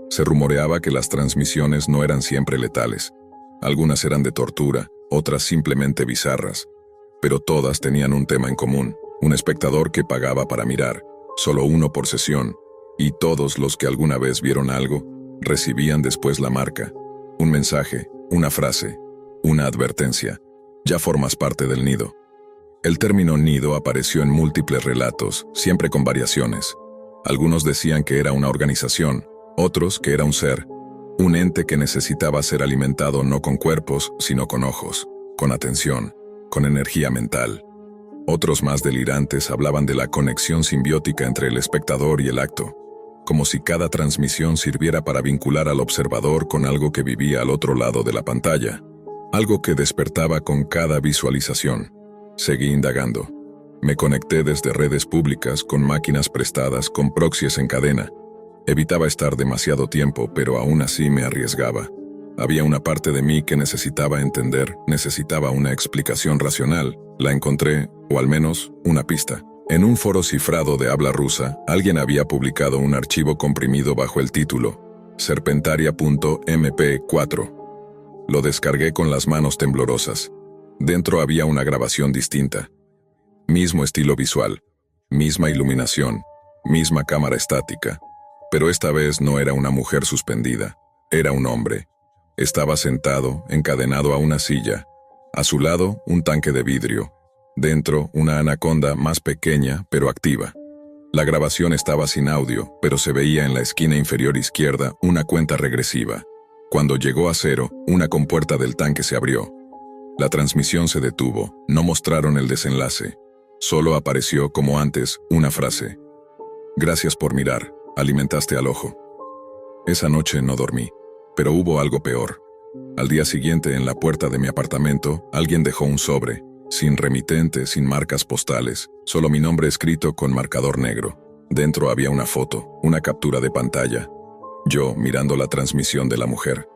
Se rumoreaba que las transmisiones no eran siempre letales. Algunas eran de tortura, otras simplemente bizarras. Pero todas tenían un tema en común, un espectador que pagaba para mirar, solo uno por sesión, y todos los que alguna vez vieron algo, recibían después la marca, un mensaje, una frase, una advertencia. Ya formas parte del nido. El término nido apareció en múltiples relatos, siempre con variaciones. Algunos decían que era una organización, otros que era un ser, un ente que necesitaba ser alimentado no con cuerpos, sino con ojos, con atención, con energía mental. Otros más delirantes hablaban de la conexión simbiótica entre el espectador y el acto, como si cada transmisión sirviera para vincular al observador con algo que vivía al otro lado de la pantalla, algo que despertaba con cada visualización. Seguí indagando. Me conecté desde redes públicas, con máquinas prestadas, con proxies en cadena. Evitaba estar demasiado tiempo, pero aún así me arriesgaba. Había una parte de mí que necesitaba entender, necesitaba una explicación racional. La encontré, o al menos, una pista. En un foro cifrado de habla rusa, alguien había publicado un archivo comprimido bajo el título Serpentaria.mp4. Lo descargué con las manos temblorosas. Dentro había una grabación distinta. Mismo estilo visual, misma iluminación, misma cámara estática. Pero esta vez no era una mujer suspendida, era un hombre. Estaba sentado, encadenado a una silla. A su lado, un tanque de vidrio. Dentro, una anaconda más pequeña, pero activa. La grabación estaba sin audio, pero se veía en la esquina inferior izquierda una cuenta regresiva. Cuando llegó a 0, una compuerta del tanque se abrió. La transmisión se detuvo, no mostraron el desenlace. Solo apareció, como antes, una frase. Gracias por mirar, alimentaste al ojo. Esa noche no dormí. Pero hubo algo peor. Al día siguiente, en la puerta de mi apartamento, alguien dejó un sobre, sin remitente, sin marcas postales, solo mi nombre escrito con marcador negro. Dentro había una foto, una captura de pantalla. Yo mirando la transmisión de la mujer.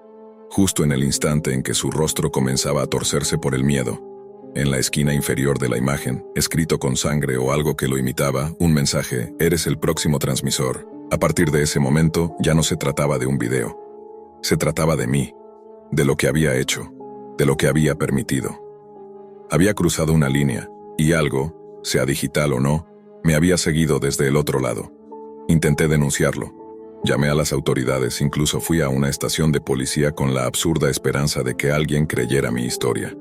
Justo en el instante en que su rostro comenzaba a torcerse por el miedo. En la esquina inferior de la imagen, escrito con sangre o algo que lo imitaba, un mensaje: eres el próximo transmisor. A partir de ese momento, ya no se trataba de un video. Se trataba de mí, de lo que había hecho, de lo que había permitido. Había cruzado una línea, y algo, sea digital o no, me había seguido desde el otro lado. Intenté denunciarlo. Llamé a las autoridades, incluso fui a una estación de policía con la absurda esperanza de que alguien creyera mi historia.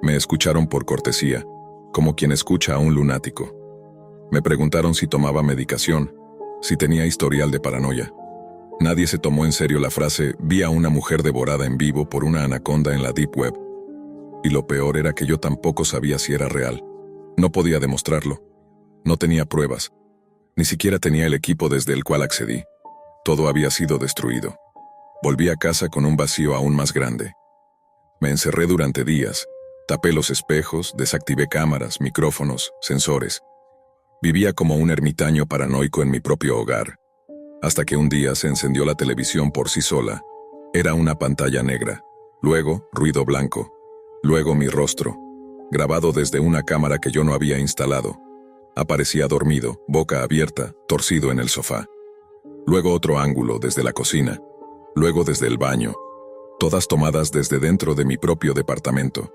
Me escucharon por cortesía, como quien escucha a un lunático. Me preguntaron si tomaba medicación, si tenía historial de paranoia. Nadie se tomó en serio la frase «vi a una mujer devorada en vivo por una anaconda en la Deep Web». Y lo peor era que yo tampoco sabía si era real. No podía demostrarlo. No tenía pruebas. Ni siquiera tenía el equipo desde el cual accedí. Todo había sido destruido. Volví a casa con un vacío aún más grande. Me encerré durante días. Tapé los espejos, desactivé cámaras, micrófonos, sensores. Vivía como un ermitaño paranoico en mi propio hogar. Hasta que un día se encendió la televisión por sí sola. Era una pantalla negra. Luego, ruido blanco. Luego mi rostro, grabado desde una cámara que yo no había instalado. Aparecía dormido, boca abierta, torcido en el sofá. Luego otro ángulo desde la cocina. Luego desde el baño. Todas tomadas desde dentro de mi propio departamento.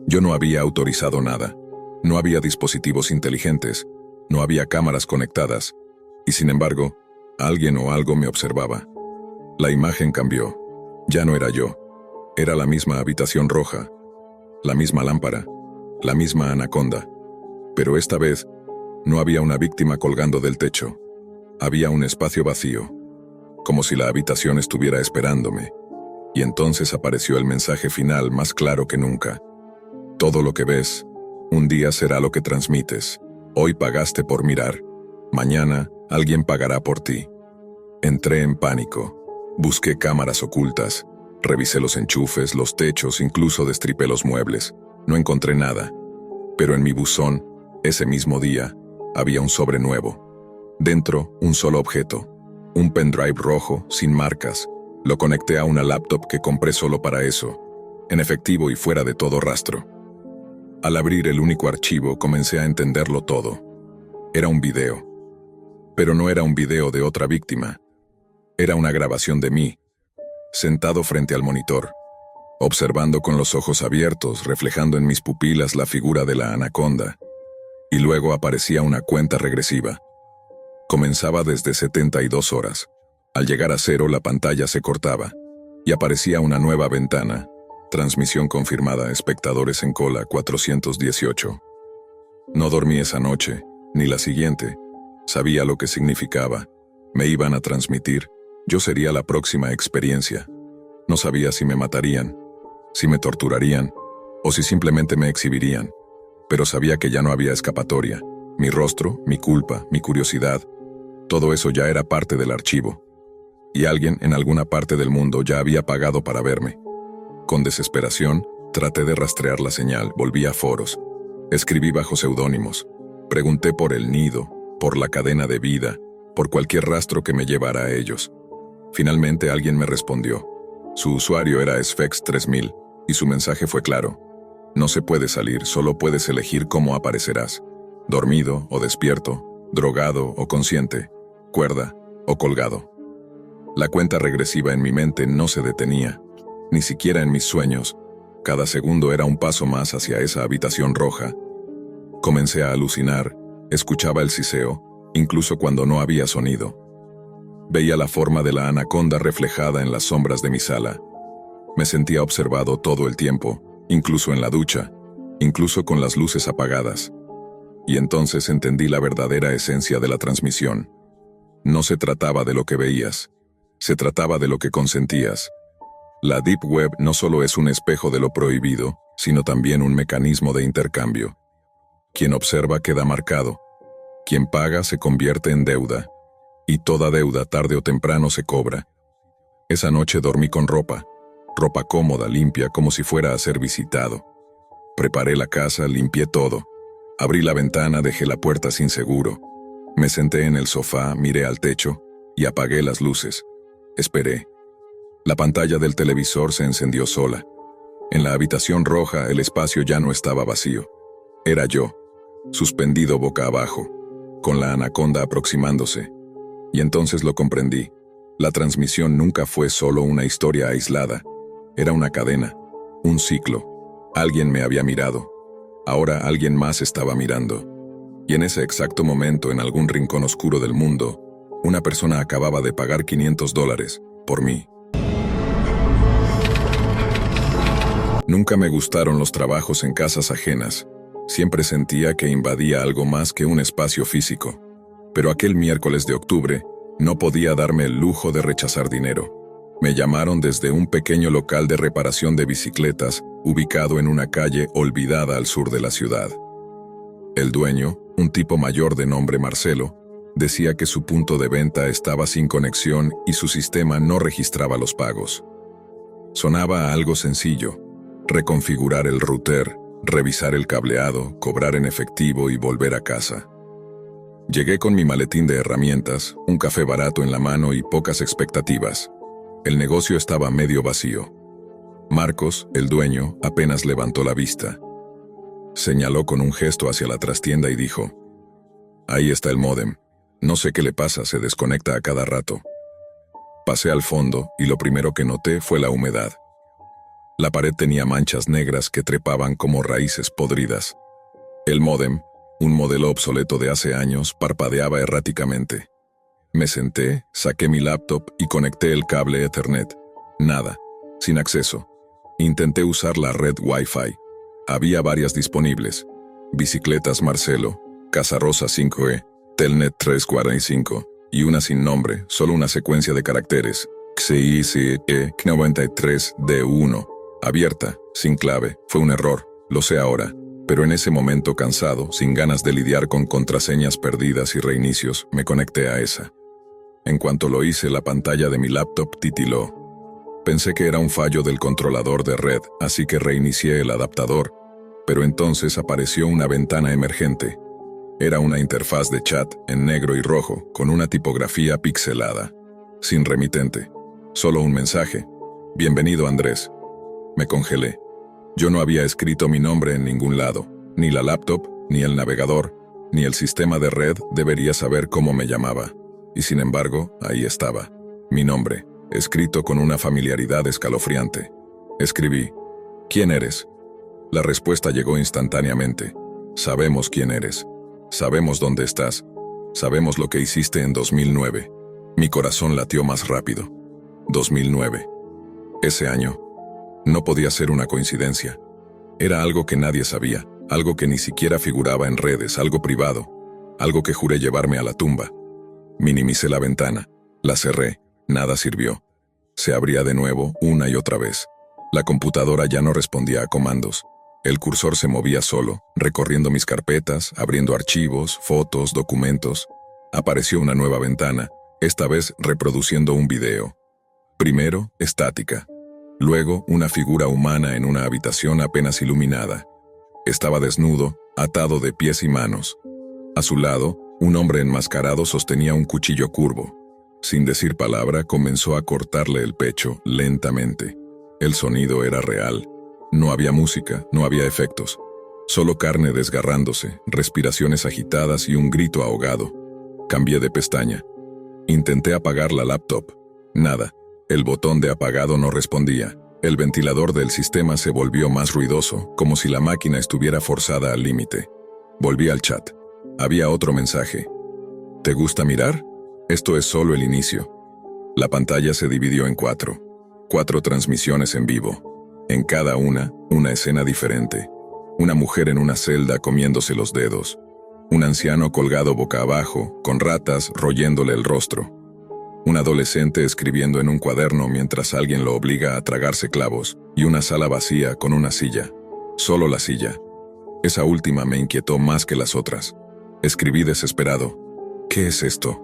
Yo no había autorizado nada. No había dispositivos inteligentes. No había cámaras conectadas. Y sin embargo, alguien o algo me observaba. La imagen cambió. Ya no era yo. Era la misma habitación roja. La misma lámpara. La misma anaconda. Pero esta vez, no había una víctima colgando del techo. Había un espacio vacío. Como si la habitación estuviera esperándome. Y entonces apareció el mensaje final más claro que nunca. Todo lo que ves, un día será lo que transmites. Hoy pagaste por mirar. Mañana, alguien pagará por ti. Entré en pánico. Busqué cámaras ocultas. Revisé los enchufes, los techos, incluso destripé los muebles. No encontré nada. Pero en mi buzón, ese mismo día, había un sobre nuevo. Dentro, un solo objeto. Un pendrive rojo, sin marcas. Lo conecté a una laptop que compré solo para eso. En efectivo y fuera de todo rastro. Al abrir el único archivo, comencé a entenderlo todo. Era un video. Pero no era un video de otra víctima. Era una grabación de mí, sentado frente al monitor, observando con los ojos abiertos, reflejando en mis pupilas la figura de la anaconda. Y luego aparecía una cuenta regresiva. Comenzaba desde 72 horas. Al llegar a 0, la pantalla se cortaba, y aparecía una nueva ventana. Transmisión confirmada, espectadores en cola 418. No dormí esa noche, ni la siguiente. Sabía lo que significaba. Me iban a transmitir. Yo sería la próxima experiencia. No sabía si me matarían, si me torturarían, o si simplemente me exhibirían. Pero sabía que ya no había escapatoria. Mi rostro, mi culpa, mi curiosidad, todo eso ya era parte del archivo. Y alguien en alguna parte del mundo ya había pagado para verme. Con desesperación, traté de rastrear la señal, volví a foros. Escribí bajo seudónimos. Pregunté por el nido, por la cadena de vida, por cualquier rastro que me llevara a ellos. Finalmente alguien me respondió. Su usuario era Sfex3000, y su mensaje fue claro. No se puede salir, solo puedes elegir cómo aparecerás. Dormido o despierto, drogado o consciente, cuerda o colgado. La cuenta regresiva en mi mente no se detenía, ni siquiera en mis sueños. Cada segundo era un paso más hacia esa habitación roja. Comencé a alucinar, escuchaba el siseo, incluso cuando no había sonido. Veía la forma de la anaconda reflejada en las sombras de mi sala. Me sentía observado todo el tiempo, incluso en la ducha, incluso con las luces apagadas. Y entonces entendí la verdadera esencia de la transmisión. No se trataba de lo que veías, se trataba de lo que consentías. La Deep Web no solo es un espejo de lo prohibido, sino también un mecanismo de intercambio. Quien observa queda marcado. Quien paga se convierte en deuda. Y toda deuda tarde o temprano se cobra. Esa noche dormí con ropa cómoda, limpia, como si fuera a ser visitado. Preparé la casa, limpié todo. Abrí la ventana, dejé la puerta sin seguro. Me senté en el sofá, miré al techo y apagué las luces. Esperé. La pantalla del televisor se encendió sola. En la habitación roja el espacio ya no estaba vacío. Era yo, suspendido boca abajo, con la anaconda aproximándose. Y entonces lo comprendí. La transmisión nunca fue solo una historia aislada. Era una cadena, un ciclo. Alguien me había mirado. Ahora alguien más estaba mirando. Y en ese exacto momento, en algún rincón oscuro del mundo, Una persona acababa de pagar $500 por mí. Nunca me gustaron los trabajos en casas ajenas. Siempre sentía que invadía algo más que un espacio físico. Pero aquel miércoles de octubre no podía darme el lujo de rechazar dinero. Me llamaron desde un pequeño local de reparación de bicicletas ubicado en una calle olvidada al sur de la ciudad. El dueño, un tipo mayor de nombre Marcelo, decía que su punto de venta estaba sin conexión y su sistema no registraba los pagos. Sonaba a algo sencillo: reconfigurar el router, revisar el cableado, cobrar en efectivo y volver a casa. Llegué con mi maletín de herramientas, un café barato en la mano y pocas expectativas. El negocio estaba medio vacío. Marcos, el dueño, apenas levantó la vista. Señaló con un gesto hacia la trastienda y dijo: «Ahí está el módem. No sé qué le pasa, se desconecta a cada rato». Pasé al fondo y lo primero que noté fue la humedad. La pared tenía manchas negras que trepaban como raíces podridas. El módem, un modelo obsoleto de hace años, parpadeaba erráticamente. Me senté, saqué mi laptop y conecté el cable Ethernet. Nada, sin acceso. Intenté usar la red Wi-Fi. Había varias disponibles: Bicicletas Marcelo, Casa Rosa 5E, Telnet 345, y una sin nombre, solo una secuencia de caracteres: XICE 93D1, abierta, sin clave. Fue un error, lo sé ahora, pero en ese momento, cansado, sin ganas de lidiar con contraseñas perdidas y reinicios, me conecté a esa. En cuanto lo hice, la pantalla de mi laptop titiló. Pensé que era un fallo del controlador de red, así que reinicié el adaptador, pero entonces apareció una ventana emergente. Era una interfaz de chat en negro y rojo, con una tipografía pixelada. Sin remitente. Solo un mensaje: «Bienvenido, Andrés». Me congelé. Yo no había escrito mi nombre en ningún lado. Ni la laptop, ni el navegador, ni el sistema de red debería saber cómo me llamaba. Y sin embargo, ahí estaba. Mi nombre, escrito con una familiaridad escalofriante. Escribí: «¿Quién eres?». La respuesta llegó instantáneamente: «Sabemos quién eres. Sabemos dónde estás. Sabemos lo que hiciste en 2009». Mi corazón latió más rápido. 2009. Ese año. No podía ser una coincidencia. Era algo que nadie sabía, algo que ni siquiera figuraba en redes, algo privado, algo que juré llevarme a la tumba. Minimicé la ventana, la cerré, nada sirvió. Se abría de nuevo una y otra vez. La computadora ya no respondía a comandos. El cursor se movía solo, recorriendo mis carpetas, abriendo archivos, fotos, documentos. Apareció una nueva ventana, esta vez reproduciendo un video. Primero, estática. Luego, una figura humana en una habitación apenas iluminada. Estaba desnudo, atado de pies y manos. A su lado, un hombre enmascarado sostenía un cuchillo curvo. Sin decir palabra, comenzó a cortarle el pecho, lentamente. El sonido era real. No había música, no había efectos. Solo carne desgarrándose, respiraciones agitadas y un grito ahogado. Cambié de pestaña. Intenté apagar la laptop. Nada. El botón de apagado no respondía. El ventilador del sistema se volvió más ruidoso, como si la máquina estuviera forzada al límite. Volví al chat. Había otro mensaje: «¿Te gusta mirar? Esto es solo el inicio». La pantalla se dividió en cuatro transmisiones en vivo. En cada una escena diferente. Una mujer en una celda comiéndose los dedos. Un anciano colgado boca abajo, con ratas royéndole el rostro. Un adolescente escribiendo en un cuaderno mientras alguien lo obliga a tragarse clavos, y una sala vacía con una silla. Solo la silla. Esa última me inquietó más que las otras. Escribí desesperado: «¿Qué es esto?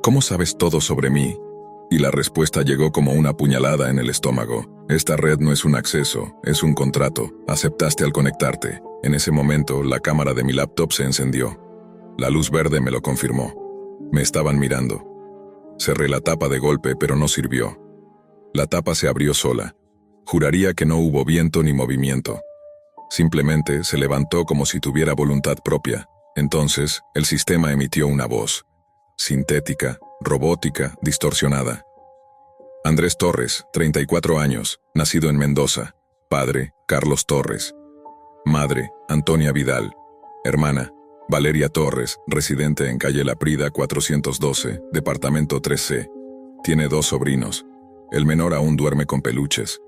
¿Cómo sabes todo sobre mí?». Y la respuesta llegó como una puñalada en el estómago: «Esta red no es un acceso, es un contrato. Aceptaste al conectarte». En ese momento, la cámara de mi laptop se encendió. La luz verde me lo confirmó. Me estaban mirando. Cerré la tapa de golpe, pero no sirvió. La tapa se abrió sola. Juraría que no hubo viento ni movimiento. Simplemente se levantó como si tuviera voluntad propia. Entonces, el sistema emitió una voz. Sintética, robótica, distorsionada. Andrés Torres, 34 años, nacido en Mendoza. Padre, Carlos Torres. Madre, Antonia Vidal. Hermana, Valeria Torres, residente en calle La Prida 412, departamento 3C. Tiene 2 sobrinos. El menor aún duerme con peluches.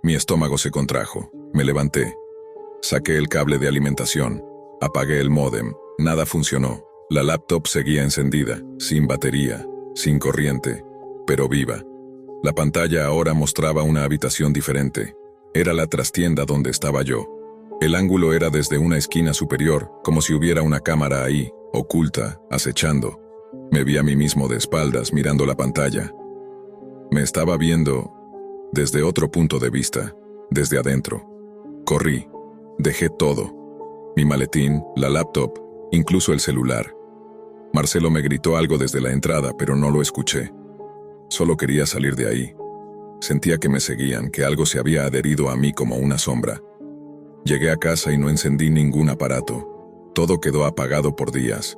Mi estómago se contrajo. Me levanté. Saqué el cable de alimentación. Apagué el módem. Nada funcionó. La laptop seguía encendida, sin batería, sin corriente, pero viva. La pantalla ahora mostraba una habitación diferente. Era la trastienda donde estaba yo. El ángulo era desde una esquina superior, como si hubiera una cámara ahí, oculta, acechando. Me vi a mí mismo de espaldas mirando la pantalla. Me estaba viendo desde otro punto de vista, desde adentro. Corrí. Dejé todo. Mi maletín, la laptop, incluso el celular. Marcelo me gritó algo desde la entrada, pero no lo escuché. Solo quería salir de ahí. Sentía que me seguían, que algo se había adherido a mí como una sombra. Llegué a casa y no encendí ningún aparato. Todo quedó apagado por días.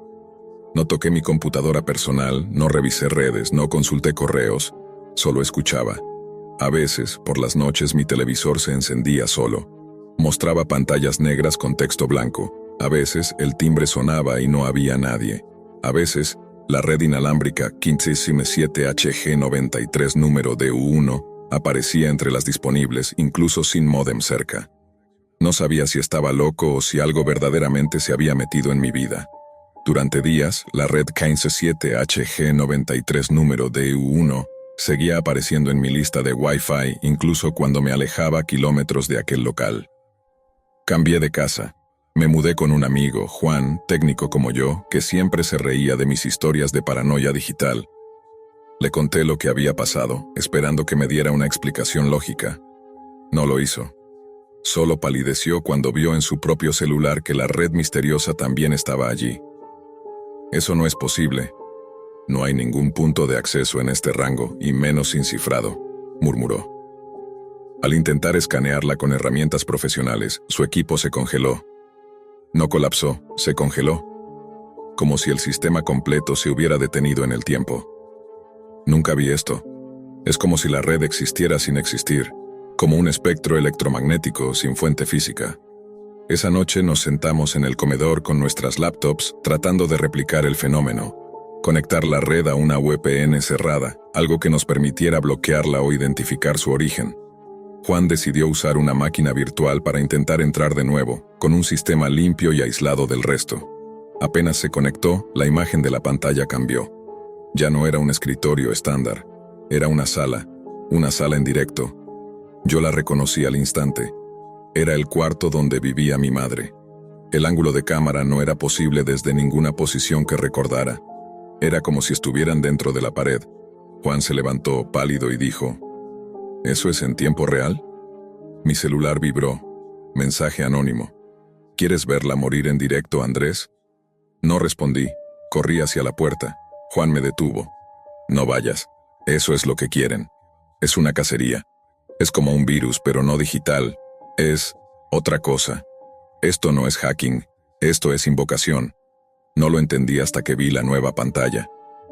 No toqué mi computadora personal, no revisé redes, no consulté correos, solo escuchaba. A veces, por las noches, mi televisor se encendía solo. Mostraba pantallas negras con texto blanco. A veces, el timbre sonaba y no había nadie. A veces, la red inalámbrica 157HG93 número DU1 aparecía entre las disponibles, incluso sin módem cerca. No sabía si estaba loco o si algo verdaderamente se había metido en mi vida. Durante días, la red 157HG93 número DU1 seguía apareciendo en mi lista de Wi-Fi incluso cuando me alejaba kilómetros de aquel local. Cambié de casa. Me mudé con un amigo, Juan, técnico como yo, que siempre se reía de mis historias de paranoia digital. Le conté lo que había pasado, esperando que me diera una explicación lógica. No lo hizo. Solo palideció cuando vio en su propio celular que la red misteriosa también estaba allí. Eso no es posible. No hay ningún punto de acceso en este rango, y menos sin cifrado, murmuró. Al intentar escanearla con herramientas profesionales, su equipo se congeló. No colapsó, se congeló. Como si el sistema completo se hubiera detenido en el tiempo. Nunca vi esto. Es como si la red existiera sin existir, como un espectro electromagnético sin fuente física. Esa noche nos sentamos en el comedor con nuestras laptops tratando de replicar el fenómeno, conectar la red a una VPN cerrada, algo que nos permitiera bloquearla o identificar su origen. Juan decidió usar una máquina virtual para intentar entrar de nuevo, con un sistema limpio y aislado del resto. Apenas se conectó, la imagen de la pantalla cambió. Ya no era un escritorio estándar, era una sala en directo. Yo la reconocí al instante. Era el cuarto donde vivía mi madre. El ángulo de cámara no era posible desde ninguna posición que recordara. Era como si estuvieran dentro de la pared. Juan se levantó, pálido, y dijo: ¿Eso es en tiempo real? Mi celular vibró. Mensaje anónimo. ¿Quieres verla morir en directo, Andrés? No respondí. Corrí hacia la puerta. Juan me detuvo. No vayas. Eso es lo que quieren. Es una cacería. Es como un virus, pero no digital. Es otra cosa. Esto no es hacking. Esto es invocación. No lo entendí hasta que vi la nueva pantalla.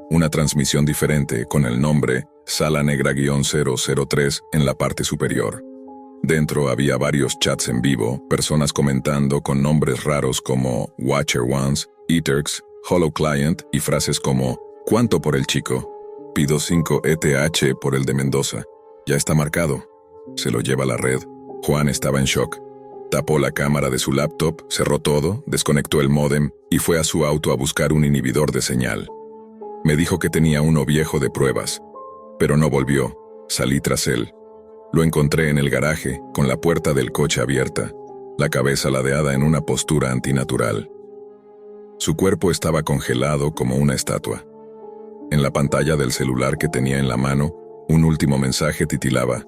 Una transmisión diferente con el nombre Sala Negra-003 en la parte superior. Dentro había varios chats en vivo, personas comentando con nombres raros como Watcher Ones, Eterx, Hollow Client y frases como ¿cuánto por el chico? Pido 5 ETH por el de Mendoza. Ya está marcado. Se lo lleva la red. Juan estaba en shock. Tapó la cámara de su laptop, cerró todo, desconectó el módem y fue a su auto a buscar un inhibidor de señal. Me dijo que tenía uno viejo de pruebas, pero no volvió. Salí tras él. Lo encontré en el garaje, con la puerta del coche abierta, la cabeza ladeada en una postura antinatural. Su cuerpo estaba congelado como una estatua. En la pantalla del celular que tenía en la mano, un último mensaje titilaba: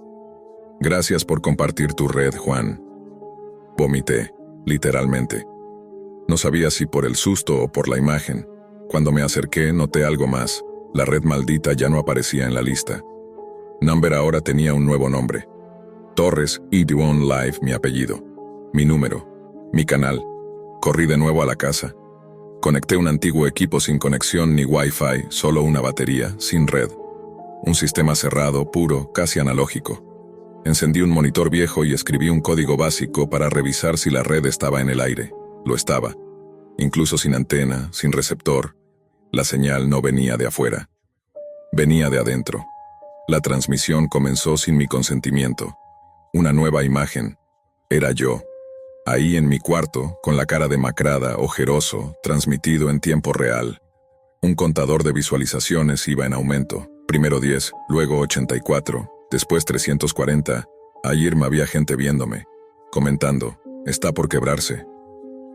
«Gracias por compartir tu red, Juan». Vomité, literalmente. No sabía si por el susto o por la imagen. Cuando me acerqué, noté algo más. La red maldita ya no aparecía en la lista. Number ahora tenía un nuevo nombre. Torres ED1 Live, mi apellido. Mi número. Mi canal. Corrí de nuevo a la casa. Conecté un antiguo equipo sin conexión ni Wi-Fi, solo una batería, sin red. Un sistema cerrado, puro, casi analógico. Encendí un monitor viejo y escribí un código básico para revisar si la red estaba en el aire. Lo estaba. Incluso sin antena, sin receptor, la señal no venía de afuera. Venía de adentro. La transmisión comenzó sin mi consentimiento. Una nueva imagen. Era yo. Ahí en mi cuarto, con la cara demacrada, ojeroso, transmitido en tiempo real. Un contador de visualizaciones iba en aumento. Primero 10, luego 84, después 340. Ayer había gente viéndome, comentando, está por quebrarse.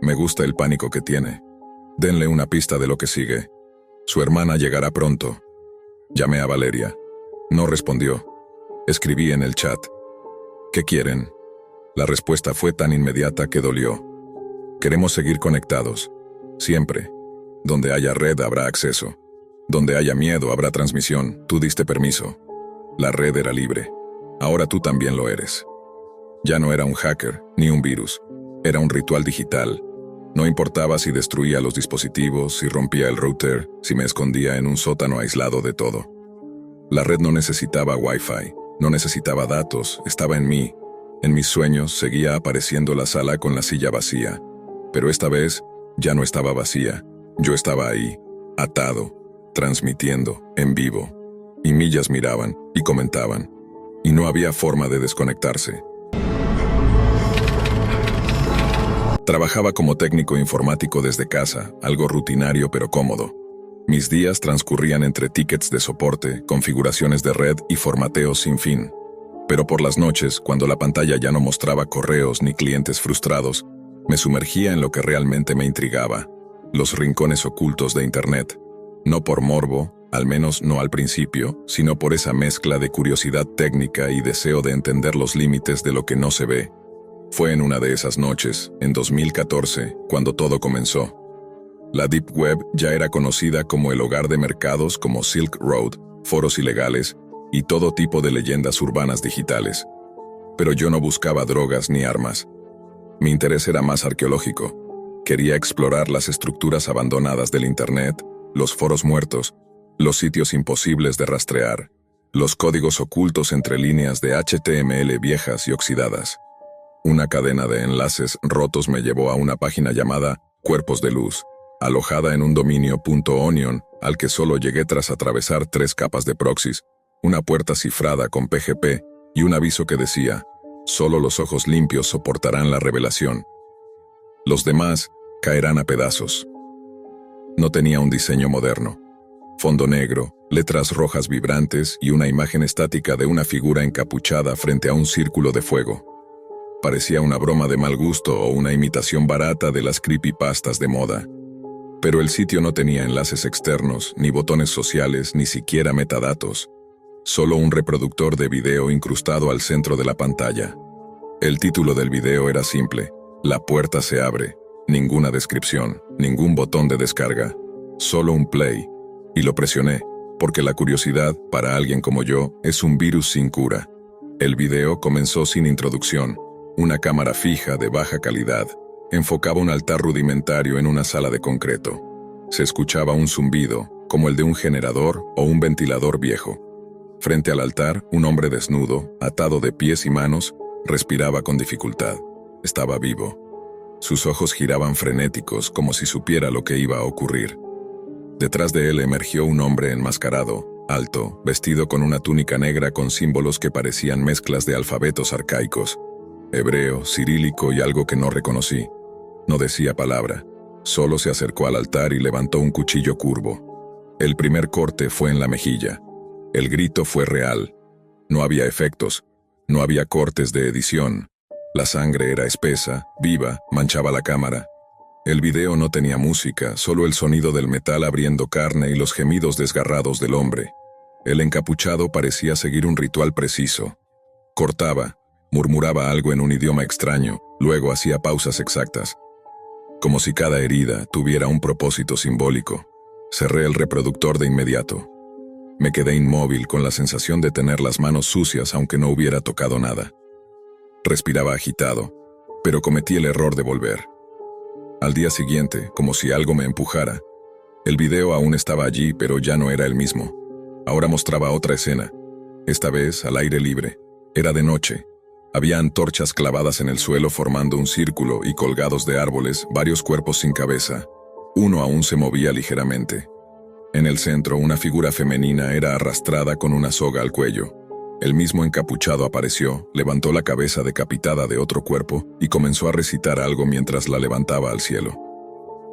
Me gusta el pánico que tiene. Denle una pista de lo que sigue. Su hermana llegará pronto. Llamé a Valeria. No respondió. Escribí en el chat. ¿Qué quieren? La respuesta fue tan inmediata que dolió. Queremos seguir conectados. Siempre. Donde haya red habrá acceso. Donde haya miedo habrá transmisión. Tú diste permiso. La red era libre. Ahora tú también lo eres. Ya no era un hacker, ni un virus. Era un ritual digital. No importaba si destruía los dispositivos, si rompía el router, si me escondía en un sótano aislado de todo. La red no necesitaba Wi-Fi, no necesitaba datos, estaba en mí. En mis sueños seguía apareciendo la sala con la silla vacía. Pero esta vez ya no estaba vacía. Yo estaba ahí, atado, transmitiendo, en vivo. Y millas miraban y comentaban. Y no había forma de desconectarse. Trabajaba como técnico informático desde casa, algo rutinario pero cómodo. Mis días transcurrían entre tickets de soporte, configuraciones de red y formateos sin fin. Pero por las noches, cuando la pantalla ya no mostraba correos ni clientes frustrados, me sumergía en lo que realmente me intrigaba, los rincones ocultos de Internet. No por morbo, al menos no al principio, sino por esa mezcla de curiosidad técnica y deseo de entender los límites de lo que no se ve. Fue en una de esas noches, en 2014, cuando todo comenzó. La Deep Web ya era conocida como el hogar de mercados como Silk Road, foros ilegales y todo tipo de leyendas urbanas digitales. Pero yo no buscaba drogas ni armas. Mi interés era más arqueológico. Quería explorar las estructuras abandonadas del Internet, los foros muertos, los sitios imposibles de rastrear, los códigos ocultos entre líneas de HTML viejas y oxidadas. Una cadena de enlaces rotos me llevó a una página llamada Cuerpos de Luz, alojada en un dominio .onion al que solo llegué tras atravesar 3 capas de proxies, una puerta cifrada con PGP y un aviso que decía, solo los ojos limpios soportarán la revelación. Los demás caerán a pedazos. No tenía un diseño moderno. Fondo negro, letras rojas vibrantes y una imagen estática de una figura encapuchada frente a un círculo de fuego. Parecía una broma de mal gusto o una imitación barata de las creepypastas de moda. Pero el sitio no tenía enlaces externos, ni botones sociales, ni siquiera metadatos. Solo un reproductor de video incrustado al centro de la pantalla. El título del video era simple: La puerta se abre. Ninguna descripción, ningún botón de descarga. Solo un play. Y lo presioné, porque la curiosidad, para alguien como yo, es un virus sin cura. El video comenzó sin introducción. Una cámara fija de baja calidad enfocaba un altar rudimentario en una sala de concreto. Se escuchaba un zumbido, como el de un generador o un ventilador viejo. Frente al altar, un hombre desnudo, atado de pies y manos, respiraba con dificultad. Estaba vivo. Sus ojos giraban frenéticos, como si supiera lo que iba a ocurrir. Detrás de él emergió un hombre enmascarado, alto, vestido con una túnica negra con símbolos que parecían mezclas de alfabetos arcaicos. Hebreo, cirílico y algo que no reconocí. No decía palabra, solo se acercó al altar y levantó un cuchillo curvo. El primer corte fue en la mejilla. El grito fue real. No había efectos, no había cortes de edición. La sangre era espesa, viva, manchaba la cámara. El video no tenía música, solo el sonido del metal abriendo carne y los gemidos desgarrados del hombre. El encapuchado parecía seguir un ritual preciso. Cortaba, murmuraba algo en un idioma extraño, luego hacía pausas exactas. Como si cada herida tuviera un propósito simbólico. Cerré el reproductor de inmediato. Me quedé inmóvil con la sensación de tener las manos sucias aunque no hubiera tocado nada. Respiraba agitado, pero cometí el error de volver. Al día siguiente, como si algo me empujara. El video aún estaba allí, pero ya no era el mismo. Ahora mostraba otra escena. Esta vez al aire libre. Era de noche. Había antorchas clavadas en el suelo formando un círculo y colgados de árboles varios cuerpos sin cabeza. Uno aún se movía ligeramente. En el centro, una figura femenina era arrastrada con una soga al cuello. El mismo encapuchado apareció, levantó la cabeza decapitada de otro cuerpo y comenzó a recitar algo mientras la levantaba al cielo.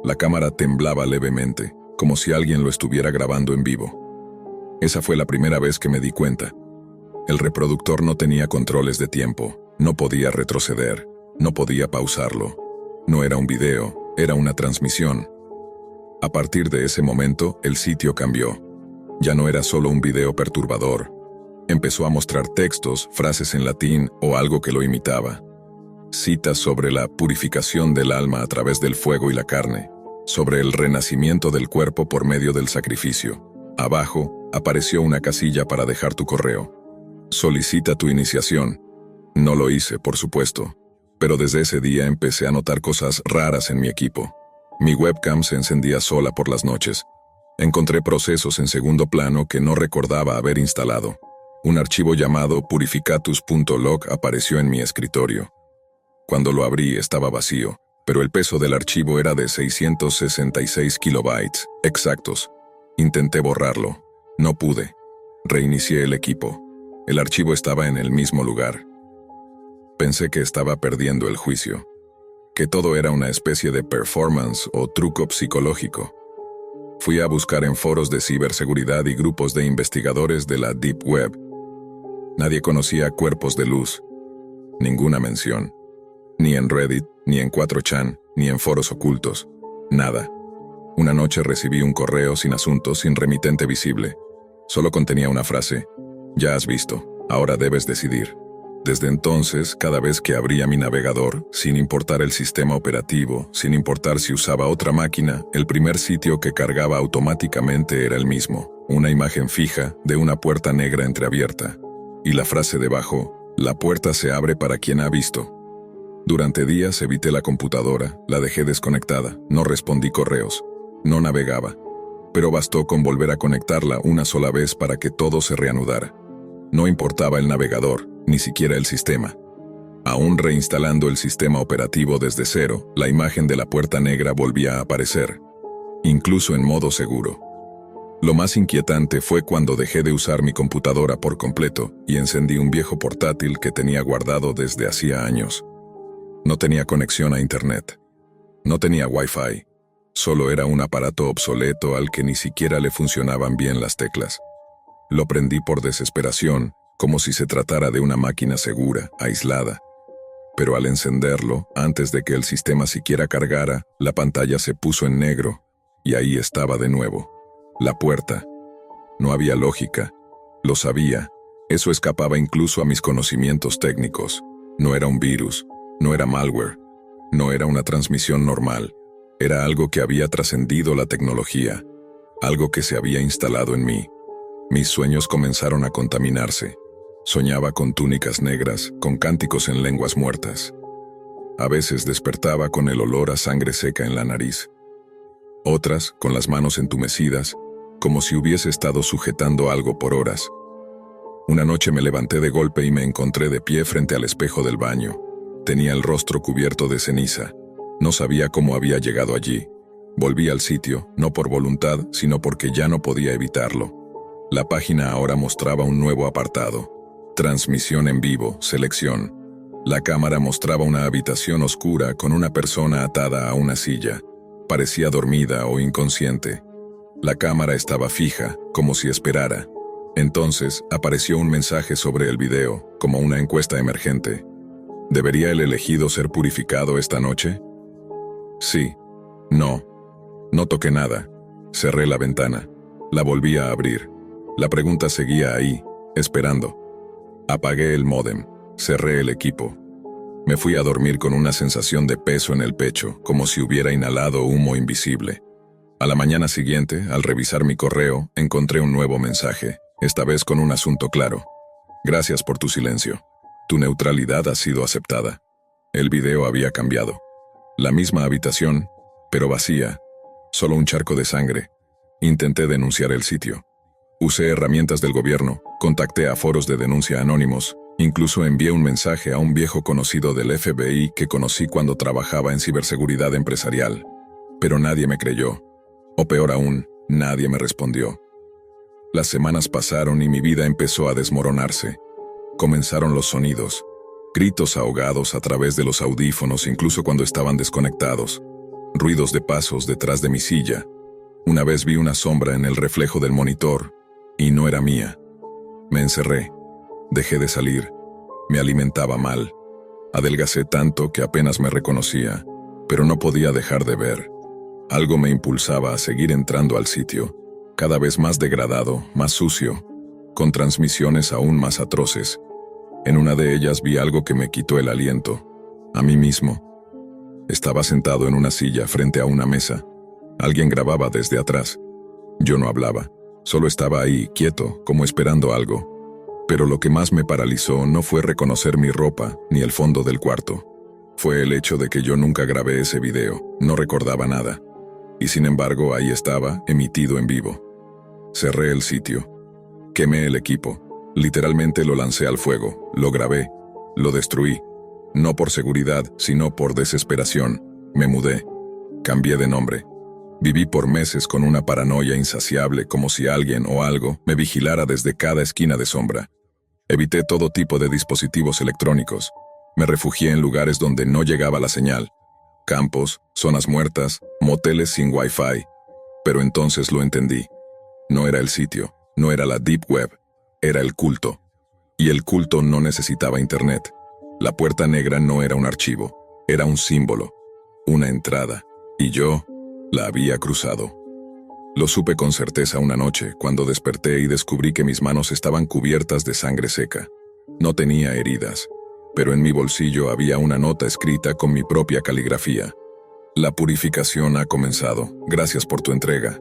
La cámara temblaba levemente, como si alguien lo estuviera grabando en vivo. Esa fue la primera vez que me di cuenta. El reproductor no tenía controles de tiempo, no podía retroceder, no podía pausarlo. No era un video, era una transmisión. A partir de ese momento, el sitio cambió. Ya no era solo un video perturbador. Empezó a mostrar textos, frases en latín o algo que lo imitaba. Citas sobre la purificación del alma a través del fuego y la carne, sobre el renacimiento del cuerpo por medio del sacrificio. Abajo, apareció una casilla para dejar tu correo. Solicita tu iniciación. No lo hice, por supuesto, pero desde ese día empecé a notar cosas raras en mi equipo. Mi webcam se encendía sola por las noches. Encontré procesos en segundo plano que no recordaba haber instalado. Un archivo llamado purificatus.log apareció en mi escritorio. Cuando lo abrí estaba vacío, pero el peso del archivo era de 666 kilobytes, exactos. Intenté borrarlo. No pude. Reinicié el equipo. El archivo estaba en el mismo lugar. Pensé que estaba perdiendo el juicio, que todo era una especie de performance o truco psicológico. Fui a buscar en foros de ciberseguridad y grupos de investigadores de la Deep Web. Nadie conocía cuerpos de luz. Ninguna mención. Ni en Reddit, ni en 4chan, ni en foros ocultos. Nada. Una noche recibí un correo sin asunto, sin remitente visible. Solo contenía una frase: ya has visto, ahora debes decidir. Desde entonces, cada vez que abría mi navegador, sin importar el sistema operativo, sin importar si usaba otra máquina, el primer sitio que cargaba automáticamente era el mismo. Una imagen fija de una puerta negra entreabierta. Y la frase debajo: la puerta se abre para quien ha visto. Durante días evité la computadora, la dejé desconectada, no respondí correos, no navegaba. Pero bastó con volver a conectarla una sola vez para que todo se reanudara. No importaba el navegador, ni siquiera el sistema. Aún reinstalando el sistema operativo desde cero, la imagen de la puerta negra volvía a aparecer, incluso en modo seguro. Lo más inquietante fue cuando dejé de usar mi computadora por completo y encendí un viejo portátil que tenía guardado desde hacía años. No tenía conexión a internet. No tenía Wi-Fi. Solo era un aparato obsoleto al que ni siquiera le funcionaban bien las teclas. Lo prendí por desesperación, como si se tratara de una máquina segura, aislada. Pero al encenderlo, antes de que el sistema siquiera cargara, la pantalla se puso en negro, y ahí estaba de nuevo. La puerta. No había lógica. Lo sabía. Eso escapaba incluso a mis conocimientos técnicos. No era un virus. No era malware. No era una transmisión normal. Era algo que había trascendido la tecnología. Algo que se había instalado en mí. Mis sueños comenzaron a contaminarse. Soñaba con túnicas negras, con cánticos en lenguas muertas. A veces despertaba con el olor a sangre seca en la nariz. Otras, con las manos entumecidas, como si hubiese estado sujetando algo por horas. Una noche me levanté de golpe y me encontré de pie frente al espejo del baño. Tenía el rostro cubierto de ceniza. No sabía cómo había llegado allí. Volví al sitio, no por voluntad, sino porque ya no podía evitarlo. La página ahora mostraba un nuevo apartado. Transmisión en vivo, selección. La cámara mostraba una habitación oscura con una persona atada a una silla. Parecía dormida o inconsciente. La cámara estaba fija, como si esperara. Entonces, apareció un mensaje sobre el video, como una encuesta emergente. ¿Debería el elegido ser purificado esta noche? Sí. No. No toqué nada. Cerré la ventana. La volví a abrir. La pregunta seguía ahí, esperando. Apagué el módem. Cerré el equipo. Me fui a dormir con una sensación de peso en el pecho, como si hubiera inhalado humo invisible. A la mañana siguiente, al revisar mi correo, encontré un nuevo mensaje, esta vez con un asunto claro. Gracias por tu silencio. Tu neutralidad ha sido aceptada. El video había cambiado. La misma habitación, pero vacía. Solo un charco de sangre. Intenté denunciar el sitio. Usé herramientas del gobierno, contacté a foros de denuncia anónimos, Incluso envié un mensaje a un viejo conocido del FBI que conocí cuando trabajaba en ciberseguridad empresarial, pero nadie me creyó. O peor aún, nadie me respondió. Las semanas pasaron y mi vida empezó a desmoronarse. Comenzaron los sonidos, gritos ahogados a través de los audífonos incluso cuando estaban desconectados, ruidos de pasos detrás de mi silla. Una vez vi una sombra en el reflejo del monitor, y no era mía. Me encerré, dejé de salir, me alimentaba mal, adelgacé tanto que apenas me reconocía, pero no podía dejar de ver. Algo me impulsaba a seguir entrando al sitio, cada vez más degradado, más sucio, con transmisiones aún más atroces. En una de ellas vi algo que me quitó el aliento, a mí mismo. Estaba sentado en una silla frente a una mesa. Alguien grababa desde atrás. Yo no hablaba, solo estaba ahí, quieto, como esperando algo. Pero lo que más me paralizó no fue reconocer mi ropa ni el fondo del cuarto. Fue el hecho de que yo nunca grabé ese video, no recordaba nada. Y sin embargo, ahí estaba, emitido en vivo. Cerré el sitio. Quemé el equipo. Literalmente lo lancé al fuego, lo grabé, lo destruí. No por seguridad, sino por desesperación. Me mudé. Cambié de nombre. Viví por meses con una paranoia insaciable como si alguien o algo me vigilara desde cada esquina de sombra. Evité todo tipo de dispositivos electrónicos. Me refugié en lugares donde no llegaba la señal. Campos, zonas muertas, moteles sin Wi-Fi. Pero entonces lo entendí. No era el sitio, no era la Deep Web, era el culto. Y el culto no necesitaba internet. La puerta negra no era un archivo, era un símbolo, una entrada. Y yo la había cruzado. Lo supe con certeza una noche, cuando desperté y descubrí que mis manos estaban cubiertas de sangre seca. No tenía heridas, pero en mi bolsillo había una nota escrita con mi propia caligrafía. La purificación ha comenzado, gracias por tu entrega.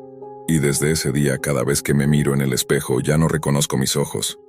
Y desde ese día, cada vez que me miro en el espejo, ya no reconozco mis ojos.